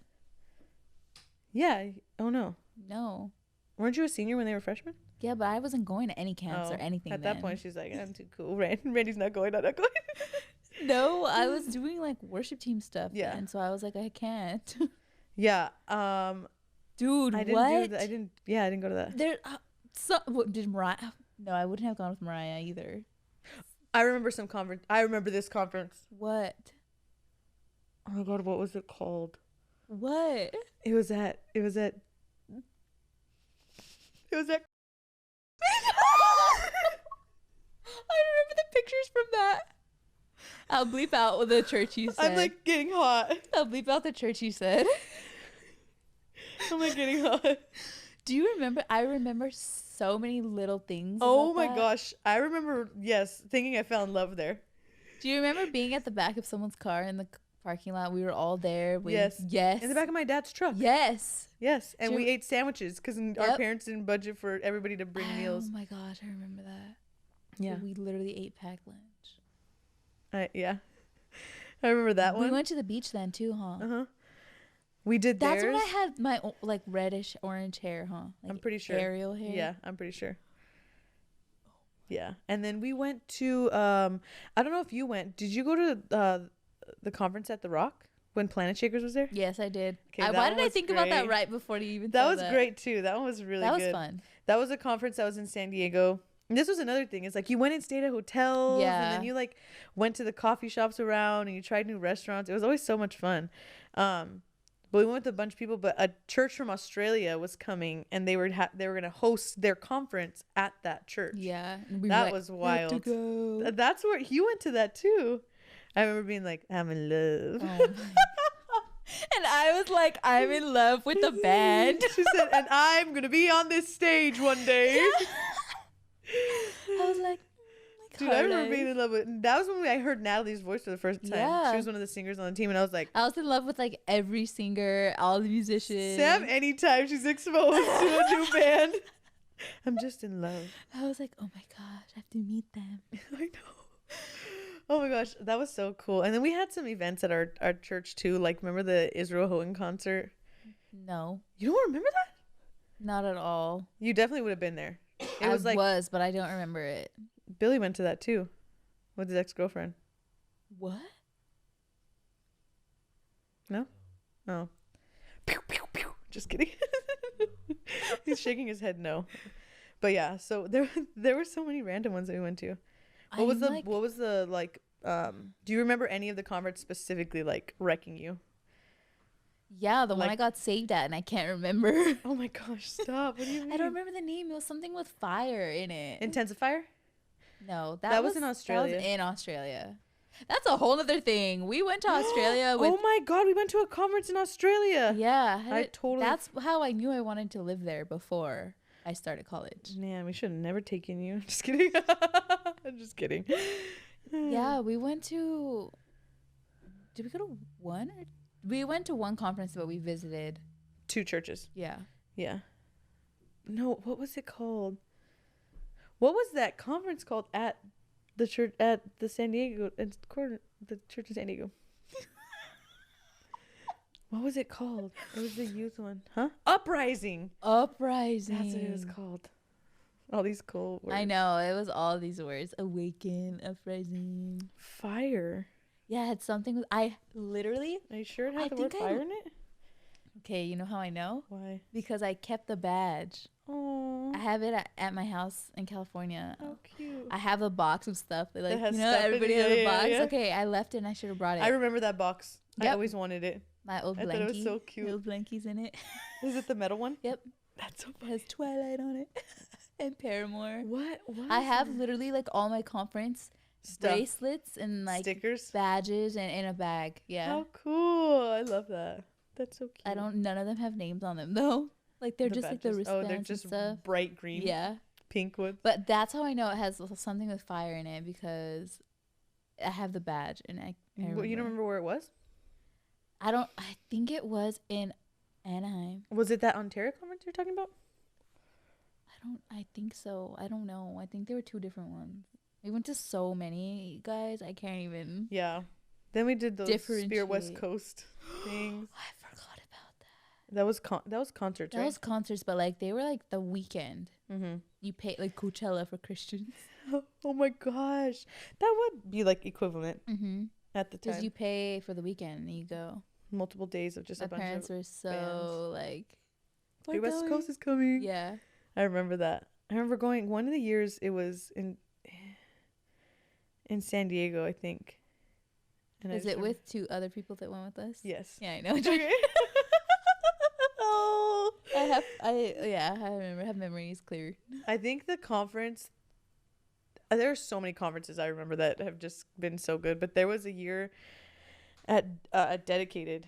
Speaker 1: Yeah. Oh no.
Speaker 2: No.
Speaker 1: Weren't you a senior when they were freshmen?
Speaker 2: Yeah, but I wasn't going to any camps or
Speaker 1: Oh,
Speaker 2: anything.
Speaker 1: At
Speaker 2: then.
Speaker 1: that point, she's like, I'm too cool. Randy's not going. I'm not going.
Speaker 2: No, I was doing like worship team stuff.
Speaker 1: Yeah.
Speaker 2: And so I was like, I can't.
Speaker 1: Yeah.
Speaker 2: Dude,
Speaker 1: I didn't
Speaker 2: what?
Speaker 1: do that. I didn't go to that.
Speaker 2: There, what, did Mariah? No, I wouldn't have gone with Mariah either.
Speaker 1: I remember some conference. I remember this conference.
Speaker 2: What?
Speaker 1: Oh my god, what was it called?
Speaker 2: What?
Speaker 1: It was at
Speaker 2: I remember the pictures from that. I'll bleep out what the church you said.
Speaker 1: I'm like getting hot.
Speaker 2: I'll bleep out the church you said.
Speaker 1: I'm like getting hot.
Speaker 2: Do you remember? I remember so many little things.
Speaker 1: Oh
Speaker 2: about
Speaker 1: my
Speaker 2: that.
Speaker 1: gosh. I remember, yes, thinking I fell in love there.
Speaker 2: Do you remember being at the back of someone's car in the parking lot? We were all there.
Speaker 1: Yes.
Speaker 2: Yes.
Speaker 1: In the back of my dad's truck.
Speaker 2: Yes.
Speaker 1: Yes. And
Speaker 2: Do
Speaker 1: we
Speaker 2: you-
Speaker 1: ate sandwiches because our
Speaker 2: Yep.
Speaker 1: parents didn't budget for everybody to bring meals.
Speaker 2: Oh my gosh, I remember that.
Speaker 1: Yeah.
Speaker 2: We literally ate packed lunch.
Speaker 1: Yeah. I remember that one.
Speaker 2: We went to the beach then too, huh?
Speaker 1: Uh-huh. We did
Speaker 2: That's
Speaker 1: theirs.
Speaker 2: when I had my like reddish orange hair, huh? Like
Speaker 1: I'm pretty sure.
Speaker 2: Ariel hair.
Speaker 1: Yeah, I'm pretty sure. Yeah. And then we went to I don't know if you went. Did you go to the conference at the Rock when Planet Shakers was there?
Speaker 2: Yes, I did.
Speaker 1: Okay,
Speaker 2: Why
Speaker 1: that
Speaker 2: did
Speaker 1: one
Speaker 2: I
Speaker 1: was
Speaker 2: think about that
Speaker 1: great.
Speaker 2: right before you even
Speaker 1: That
Speaker 2: said
Speaker 1: was great too. That one was really
Speaker 2: That was
Speaker 1: good.
Speaker 2: fun.
Speaker 1: That was a conference that was in San Diego. And this was another thing. It's like you went and stayed at hotels,
Speaker 2: Yeah.
Speaker 1: and then you like went to the coffee shops around, and you tried new restaurants. It was always so much fun. But we went with a bunch of people. But a church from Australia was coming, and they were gonna host their conference at that church.
Speaker 2: Yeah. And we
Speaker 1: That
Speaker 2: were
Speaker 1: was
Speaker 2: "We have to
Speaker 1: wild.
Speaker 2: go."
Speaker 1: That's where you went to that too. I remember being like, I'm in love.
Speaker 2: Oh my- and I was like, I'm in love with the band.
Speaker 1: She said, and I'm gonna be on this stage one day.
Speaker 2: I was like,
Speaker 1: Dude, I remember being in love with. That was when I heard Natalie's voice for the first time.
Speaker 2: Yeah.
Speaker 1: She was one of the singers on the team, and I was like,
Speaker 2: I was in love with like every singer, all the musicians.
Speaker 1: Sam, anytime she's exposed to a new band, I'm just in love.
Speaker 2: I was like, oh my gosh, I have to meet them.
Speaker 1: I know. Oh my gosh, that was so cool. And then we had some events at our church too. Like, remember the Israel Hohen concert?
Speaker 2: No,
Speaker 1: You don't remember that?
Speaker 2: not at all.
Speaker 1: You definitely would have been there. It
Speaker 2: I
Speaker 1: was like
Speaker 2: was, but I don't remember it.
Speaker 1: Billy went to that too, with his ex-girlfriend.
Speaker 2: What?
Speaker 1: No. Oh. Pew, pew, pew. Just kidding. He's shaking his head no. But yeah, so there were so many random ones that we went to. What was the like do you remember any of the conference specifically like wrecking you?
Speaker 2: Yeah, the one
Speaker 1: Like-
Speaker 2: I got saved at, and I can't remember.
Speaker 1: Oh my gosh, stop. What do you mean?
Speaker 2: I don't remember the name. It was something with fire in it.
Speaker 1: Intensifier?
Speaker 2: No,
Speaker 1: That was in Australia.
Speaker 2: That was in Australia. That's a whole other thing. We went to Australia with.
Speaker 1: Oh my god, we went to a conference in Australia.
Speaker 2: Yeah,
Speaker 1: I totally
Speaker 2: That's how I knew I wanted to live there before I started college.
Speaker 1: Man, we should have never taken you. Just kidding. I'm just kidding.
Speaker 2: Yeah, we went to. Did we go to one? We went to one conference, but we visited.
Speaker 1: 2 churches.
Speaker 2: Yeah.
Speaker 1: Yeah. No, what was it called? What was that conference called at the church at the San Diego the church in San Diego? What was it called? It was the youth one, huh? Uprising.
Speaker 2: Uprising.
Speaker 1: That's what it was called. All these cool words.
Speaker 2: I know. It was all these words. Awaken, uprising.
Speaker 1: Fire.
Speaker 2: Yeah, it's something with. I literally.
Speaker 1: Are you sure it
Speaker 2: I
Speaker 1: had the word
Speaker 2: think I-
Speaker 1: fire in it?
Speaker 2: Okay, you know how I know?
Speaker 1: Why?
Speaker 2: Because I kept the badge.
Speaker 1: Oh,
Speaker 2: I have it at my house in California.
Speaker 1: how cute.
Speaker 2: I have a box of stuff. That, like,
Speaker 1: That has
Speaker 2: you know,
Speaker 1: stuff in
Speaker 2: everybody
Speaker 1: it.
Speaker 2: has a
Speaker 1: Yeah,
Speaker 2: box.
Speaker 1: yeah.
Speaker 2: Okay, I left it and I should have brought it.
Speaker 1: I remember that box. I
Speaker 2: Yep.
Speaker 1: always wanted it.
Speaker 2: My old
Speaker 1: I
Speaker 2: blankie.
Speaker 1: thought it was so cute.
Speaker 2: Little blankies in it.
Speaker 1: Is it the metal one?
Speaker 2: Yep.
Speaker 1: That's so
Speaker 2: It
Speaker 1: funny.
Speaker 2: has Twilight on it and Paramore.
Speaker 1: What
Speaker 2: I
Speaker 1: is
Speaker 2: have
Speaker 1: that?
Speaker 2: literally like all my conference
Speaker 1: Stuff.
Speaker 2: bracelets and like
Speaker 1: Stickers.
Speaker 2: badges and in a bag. Yeah.
Speaker 1: How cool. I love that. That's so cute.
Speaker 2: None of them have names on them though. Like they're
Speaker 1: The
Speaker 2: just like the
Speaker 1: badges.
Speaker 2: wristbands
Speaker 1: Oh, they're
Speaker 2: and
Speaker 1: just
Speaker 2: stuff.
Speaker 1: bright green.
Speaker 2: Yeah.
Speaker 1: Pink ones.
Speaker 2: But that's how I know it has something with fire in it because I have the badge and I
Speaker 1: Well, you don't remember where it was?
Speaker 2: I think it was in Anaheim.
Speaker 1: Was it that Ontario conference you're talking about?
Speaker 2: I think so. I don't know. I think there were two different ones. We went to so many, guys. I can't even.
Speaker 1: Yeah. Then we did those Spirit West
Speaker 2: Differentiate.
Speaker 1: Coast things.
Speaker 2: I forgot about that.
Speaker 1: That was concerts,
Speaker 2: That
Speaker 1: right?
Speaker 2: was concerts, but like they were like the weekend.
Speaker 1: Mm-hmm.
Speaker 2: You pay like Coachella for Christians.
Speaker 1: Oh my gosh, that would be like equivalent
Speaker 2: Mm-hmm.
Speaker 1: at the
Speaker 2: Because
Speaker 1: time.
Speaker 2: you pay for the weekend and you go.
Speaker 1: Multiple days of just
Speaker 2: My
Speaker 1: a bunch
Speaker 2: parents
Speaker 1: of
Speaker 2: were so
Speaker 1: bands.
Speaker 2: like.
Speaker 1: Spirit
Speaker 2: "We're
Speaker 1: West
Speaker 2: going."
Speaker 1: Coast is coming.
Speaker 2: Yeah.
Speaker 1: I remember that. I remember going one of the years. It was in San Diego, I think. And I
Speaker 2: Is
Speaker 1: just
Speaker 2: it
Speaker 1: remember-
Speaker 2: with two other people that went with us?
Speaker 1: Yes.
Speaker 2: Yeah, I know.
Speaker 1: Okay. Oh.
Speaker 2: I remember. I have memories clear.
Speaker 1: I think the conference. There are so many conferences I remember that have just been so good, but there was a year at Dedicated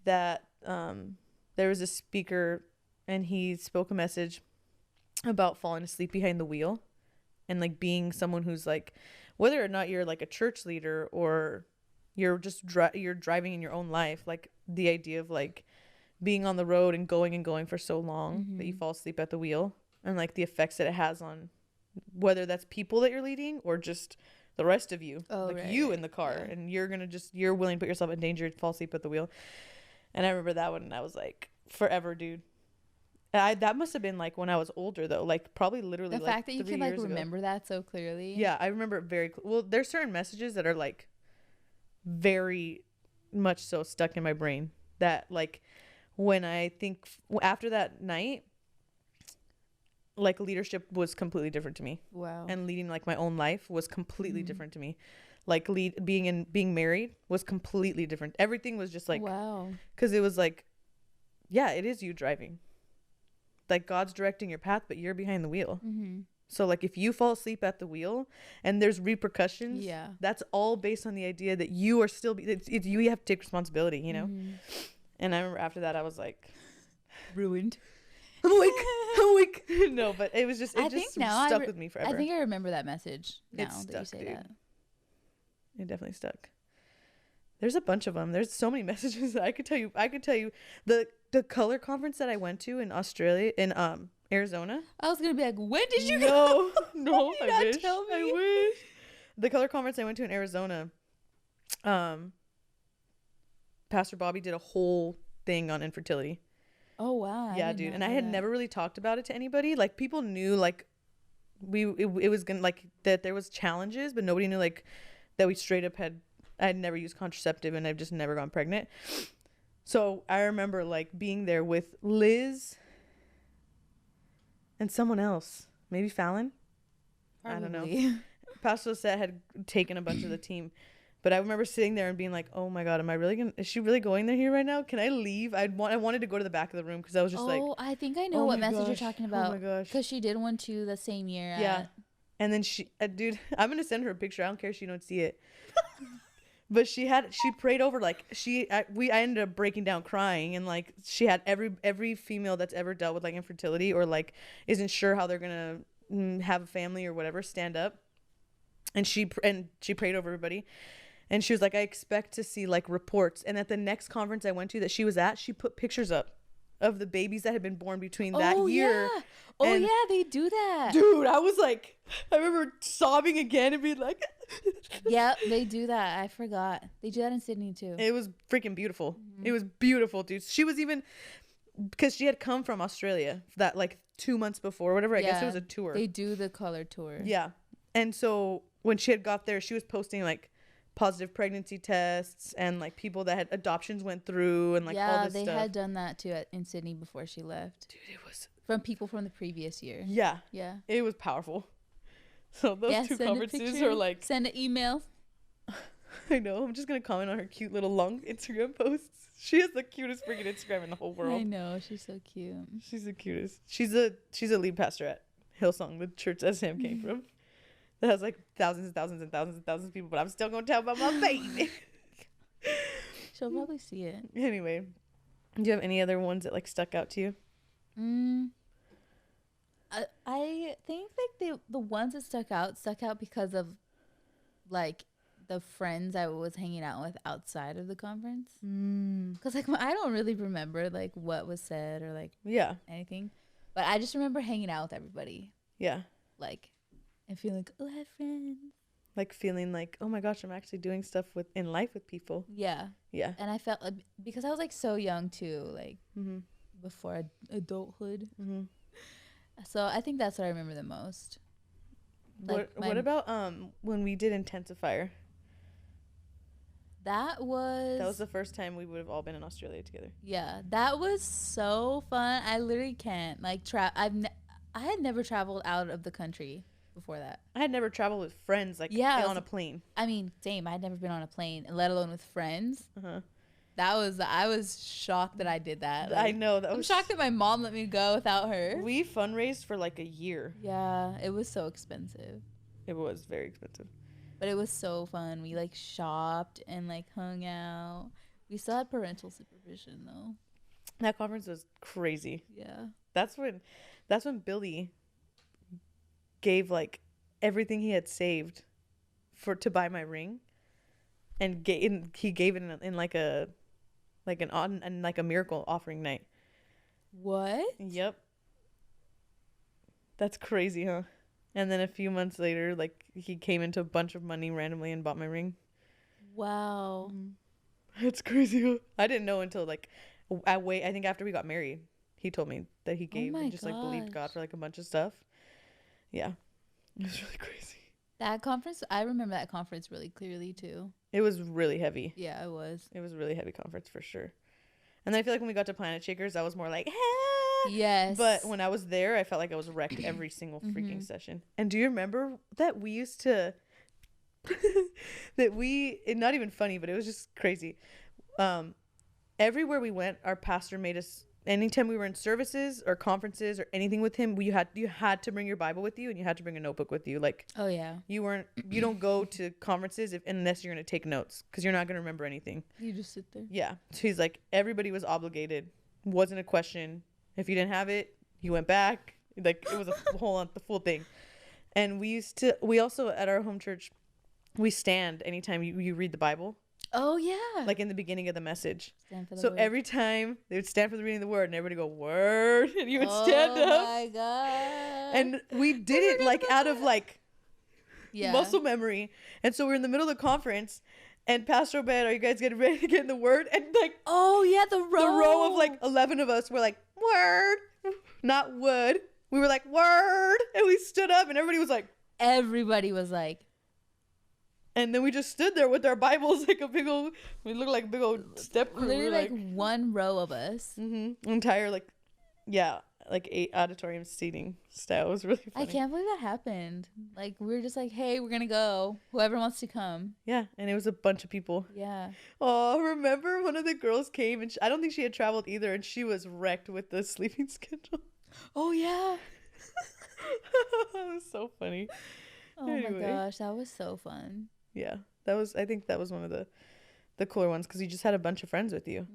Speaker 1: that there was a speaker and he spoke a message about falling asleep behind the wheel and like being someone who's like, whether or not you're like a church leader or you're just you're driving in your own life, like the idea of like being on the road and going for so long that you fall asleep at the wheel and like the effects that it has on whether that's people that you're leading or just the rest of you,
Speaker 2: Oh,
Speaker 1: like
Speaker 2: right,
Speaker 1: you
Speaker 2: right.
Speaker 1: in the car,
Speaker 2: Yeah.
Speaker 1: and you're willing to put yourself in danger to fall asleep at the wheel. And I remember that one and I was like, forever, dude. That must have been like when I was older though, like probably literally
Speaker 2: The
Speaker 1: like
Speaker 2: fact that you
Speaker 1: 3
Speaker 2: can like
Speaker 1: years ago.
Speaker 2: remember that so clearly.
Speaker 1: Yeah, I remember it very well. There's certain messages that are like very much so stuck in my brain that like when I think after that night, like leadership was completely different to me,
Speaker 2: Wow.
Speaker 1: and leading like my own life was completely
Speaker 2: Mhm.
Speaker 1: different to me. Like being married was completely different. Everything was just like,
Speaker 2: wow.
Speaker 1: because it was like, yeah, it is you driving. Like God's directing your path, but you're behind the wheel.
Speaker 2: Mm-hmm.
Speaker 1: So like if you fall asleep at the wheel and there's repercussions,
Speaker 2: Yeah.
Speaker 1: that's all based on the idea that you are still it's you have to take responsibility, you know.
Speaker 2: Mhm.
Speaker 1: And I remember after that I was like,
Speaker 2: Ruined.
Speaker 1: I'm awake. No, but it was just
Speaker 2: I
Speaker 1: it just
Speaker 2: think now
Speaker 1: stuck with me forever.
Speaker 2: I think I remember that message now
Speaker 1: It's
Speaker 2: that you
Speaker 1: stuck,
Speaker 2: say
Speaker 1: dude.
Speaker 2: that.
Speaker 1: It definitely stuck. There's a bunch of them. There's so many messages that I could tell you. I could tell you the color conference that I went to in Australia in Arizona.
Speaker 2: I was gonna be like, when did you go?
Speaker 1: No,
Speaker 2: Did you
Speaker 1: I
Speaker 2: not
Speaker 1: wish.
Speaker 2: tell
Speaker 1: I
Speaker 2: me?
Speaker 1: wish. The color conference I went to in Arizona, Pastor Bobby did a whole thing on infertility.
Speaker 2: Oh wow.
Speaker 1: Yeah,
Speaker 2: did
Speaker 1: dude.
Speaker 2: not
Speaker 1: And I
Speaker 2: know
Speaker 1: had
Speaker 2: that.
Speaker 1: never really talked about it to anybody. Like people knew like it was gonna like that there was challenges, but nobody knew like that we straight up had I had never used contraceptive and I've just never gone pregnant. So I remember like being there with Liz and someone else, maybe Fallon. I don't know.
Speaker 2: Probably.
Speaker 1: Pastor Lisette had taken a bunch of the team, but I remember sitting there and being like, "Oh my God, am I really gonna? Is she really going there here right now? Can I leave? I wanted to go to the back of the room because I was just like,
Speaker 2: I think I know
Speaker 1: oh
Speaker 2: what
Speaker 1: my
Speaker 2: message you're
Speaker 1: gosh,
Speaker 2: talking
Speaker 1: oh my
Speaker 2: about.
Speaker 1: gosh.
Speaker 2: Because she did one too the same year.
Speaker 1: Yeah. And then she, dude, I'm gonna send her a picture. I don't care if she don't see it. But she prayed over like I ended up breaking down crying, and like she had every female that's ever dealt with like infertility or like isn't sure how they're gonna have a family or whatever stand up, and she prayed over everybody. And she was like, I expect to see like reports. And at the next conference I went to that she was at, she put pictures up of the babies that had been born between that year.
Speaker 2: Yeah. Oh
Speaker 1: And-
Speaker 2: yeah, they do that.
Speaker 1: Dude, I was like, I remember sobbing again and being like,
Speaker 2: Yep, they do that. I forgot. They do that in Sydney too.
Speaker 1: it was freaking beautiful. It was beautiful, dude. She was even, because she had come from Australia that like 2 months before, whatever. I guess it
Speaker 2: Yeah,
Speaker 1: was a tour.
Speaker 2: They do the color tour.
Speaker 1: Yeah. And so when she had got there, she was posting like positive pregnancy tests and like people that had adoptions went through and like all
Speaker 2: yeah,
Speaker 1: this
Speaker 2: they
Speaker 1: stuff.
Speaker 2: had done that too in Sydney before she left.
Speaker 1: Dude, it was,
Speaker 2: From people from the previous year.
Speaker 1: yeah,
Speaker 2: Yeah.
Speaker 1: it was powerful. So those two
Speaker 2: send a
Speaker 1: conferences
Speaker 2: picture,
Speaker 1: are like,
Speaker 2: send an email.
Speaker 1: I know. I'm just gonna comment on her cute little long Instagram posts. She has the cutest freaking Instagram in the whole
Speaker 2: I
Speaker 1: world.
Speaker 2: know, she's so cute.
Speaker 1: She's the cutest. She's a lead pastor at Hillsong, the church that Sam came from. That has like thousands and thousands and thousands and thousands of people, but I'm still gonna tell about my baby.
Speaker 2: She'll probably see it.
Speaker 1: Anyway, do you have any other ones that like stuck out to you?
Speaker 2: I think like the ones that stuck out because of like the friends I was hanging out with outside of the conference. Because like I don't really remember like what was said or like
Speaker 1: Yeah.
Speaker 2: anything, but I just remember hanging out with everybody,
Speaker 1: Yeah.
Speaker 2: like, and feeling like, oh, I have friends.
Speaker 1: Like feeling like, oh my gosh, I'm actually doing stuff in life with people.
Speaker 2: Yeah.
Speaker 1: Yeah.
Speaker 2: And I felt because I was like so young too, like
Speaker 1: Mm-hmm.
Speaker 2: before adulthood.
Speaker 1: Mm-hmm.
Speaker 2: So I think that's what I remember the most. Like
Speaker 1: What about when we did Intensifier?
Speaker 2: That was
Speaker 1: the first time we would have all been in Australia together.
Speaker 2: yeah, that was so fun. I literally can't like I had never traveled out of the country before that.
Speaker 1: I had never traveled with friends like on a plane.
Speaker 2: I mean, same. I had never been on a plane, let alone with friends.
Speaker 1: Uh-huh.
Speaker 2: I was shocked that I did that. Like,
Speaker 1: I know that
Speaker 2: I'm
Speaker 1: was
Speaker 2: shocked that my mom let me go without her.
Speaker 1: We fundraised for like a year.
Speaker 2: Yeah, it was so expensive,
Speaker 1: It was very expensive.
Speaker 2: but it was so fun. We like shopped and like hung out. We still had parental supervision though.
Speaker 1: That conference was crazy.
Speaker 2: Yeah.
Speaker 1: That's when Billy gave like everything he had saved to buy my ring, and he gave it in like a miracle offering night.
Speaker 2: What?
Speaker 1: Yep. That's crazy, huh? And then a few months later, like he came into a bunch of money randomly and bought my ring.
Speaker 2: Wow.
Speaker 1: That's crazy, huh? I didn't know until like I think after we got married, he told me that he gave
Speaker 2: my
Speaker 1: and just like believed God
Speaker 2: gosh.
Speaker 1: for like a bunch of stuff. Yeah. It was really crazy.
Speaker 2: That conference, I remember that conference really clearly too.
Speaker 1: It was really heavy.
Speaker 2: Yeah, it was.
Speaker 1: It was a really heavy conference for sure. And then I feel like when we got to Planet Shakers, I was more like, "Ah!"
Speaker 2: Yes.
Speaker 1: But when I was there, I felt like I was wrecked every single freaking session. And do you remember that we used to, not even funny, but it was just crazy. Everywhere we went, our pastor made us, anytime we were in services or conferences or anything with him, you had to bring your Bible with you and you had to bring a notebook with you. Like,
Speaker 2: oh yeah,
Speaker 1: you don't go to conferences unless you're going to take notes because you're not going to remember anything.
Speaker 2: you just sit there.
Speaker 1: Yeah. So he's like, everybody was obligated. Wasn't a question. If you didn't have it, you went back. Like, it was the full thing. And we also at our home church, we stand anytime you read the Bible,
Speaker 2: Oh yeah.
Speaker 1: like in the beginning of the message.
Speaker 2: Stand for the
Speaker 1: So
Speaker 2: word.
Speaker 1: every time they would stand for the reading of the word and everybody go, word, and you would stand up.
Speaker 2: Oh my god.
Speaker 1: And we did it like out of like
Speaker 2: yeah.
Speaker 1: muscle memory. And so we're in the middle of the conference and Pastor Obed, are you guys getting ready to get in the word? And like
Speaker 2: Oh yeah, the
Speaker 1: row of like 11 of us were like, word, not wood. We were like, word. And we stood up and everybody was like,
Speaker 2: everybody was like,
Speaker 1: and then we just stood there with our Bibles, like we looked like a big old step crew.
Speaker 2: literally
Speaker 1: We were
Speaker 2: like one row of us.
Speaker 1: entire like, yeah, like 8 auditorium seating style. It was really funny.
Speaker 2: I can't believe that happened. Like we were just like, hey, we're gonna go. Whoever wants to come.
Speaker 1: Yeah, and it was a bunch of people.
Speaker 2: Yeah.
Speaker 1: Oh, remember one of the girls came and I don't think she had traveled either, and she was wrecked with the sleeping schedule.
Speaker 2: Oh yeah.
Speaker 1: It was so funny.
Speaker 2: Oh
Speaker 1: Anyway.
Speaker 2: my gosh, that was so fun.
Speaker 1: Yeah, I think that was one of the cooler ones because you just had a bunch of friends with you.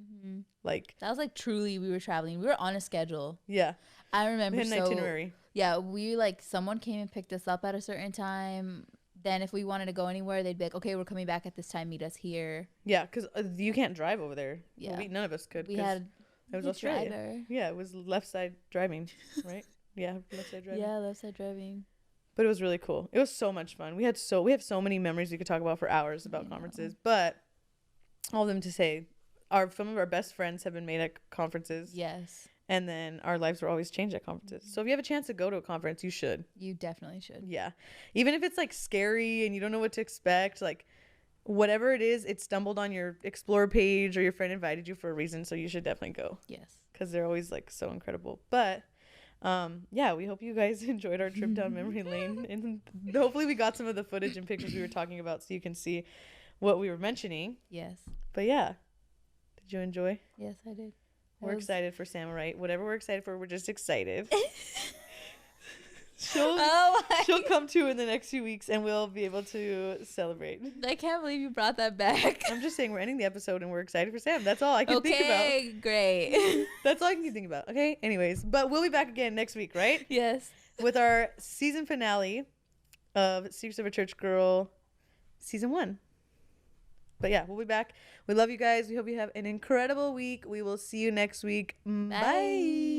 Speaker 1: Like,
Speaker 2: That was like truly we were traveling. We were on a schedule.
Speaker 1: yeah,
Speaker 2: I
Speaker 1: we
Speaker 2: remember
Speaker 1: had an itinerary.
Speaker 2: Yeah, we like someone came and picked us up at a certain time. Then if we wanted to go anywhere, they'd be like, "Okay, we're coming back at this time. Meet us here."
Speaker 1: Yeah, because you can't drive over there.
Speaker 2: Yeah.
Speaker 1: Well, none of us could.
Speaker 2: We
Speaker 1: 'cause
Speaker 2: had
Speaker 1: it was
Speaker 2: a
Speaker 1: Australia.
Speaker 2: driver.
Speaker 1: Yeah, it was left side driving, right? Yeah, left side driving.
Speaker 2: Yeah, left side driving.
Speaker 1: But it was really cool. It was so much fun. We have so many memories we could talk about for hours about conferences. But all of them to say, some of our best friends have been made at conferences.
Speaker 2: Yes,
Speaker 1: And then our lives were always changed at conferences. So if you have a chance to go to a conference, you should.
Speaker 2: you definitely should.
Speaker 1: Yeah. Even if it's like scary and you don't know what to expect, like whatever it is, it stumbled on your Explore page or your friend invited you for a reason. So you should definitely go
Speaker 2: Yes.
Speaker 1: because they're always like so incredible. But yeah, we hope you guys enjoyed our trip down memory lane. And hopefully we got some of the footage and pictures we were talking about so you can see what we were mentioning.
Speaker 2: Yes.
Speaker 1: But yeah, did you enjoy?
Speaker 2: Yes, I did.
Speaker 1: We're excited for Samurite. Whatever we're excited for, we're just excited. She'll come to in the next few weeks, and we'll be able to celebrate.
Speaker 2: I can't believe you brought that back.
Speaker 1: I'm just saying we're ending the episode, and we're excited for Sam. That's all I can think about.
Speaker 2: Okay, great.
Speaker 1: That's all I can think about. Okay. Anyways, but we'll be back again next week, right?
Speaker 2: Yes.
Speaker 1: With our season finale of Secrets of a Church Girl, season 1. But yeah, we'll be back. We love you guys. We hope you have an incredible week. We will see you next week. Bye.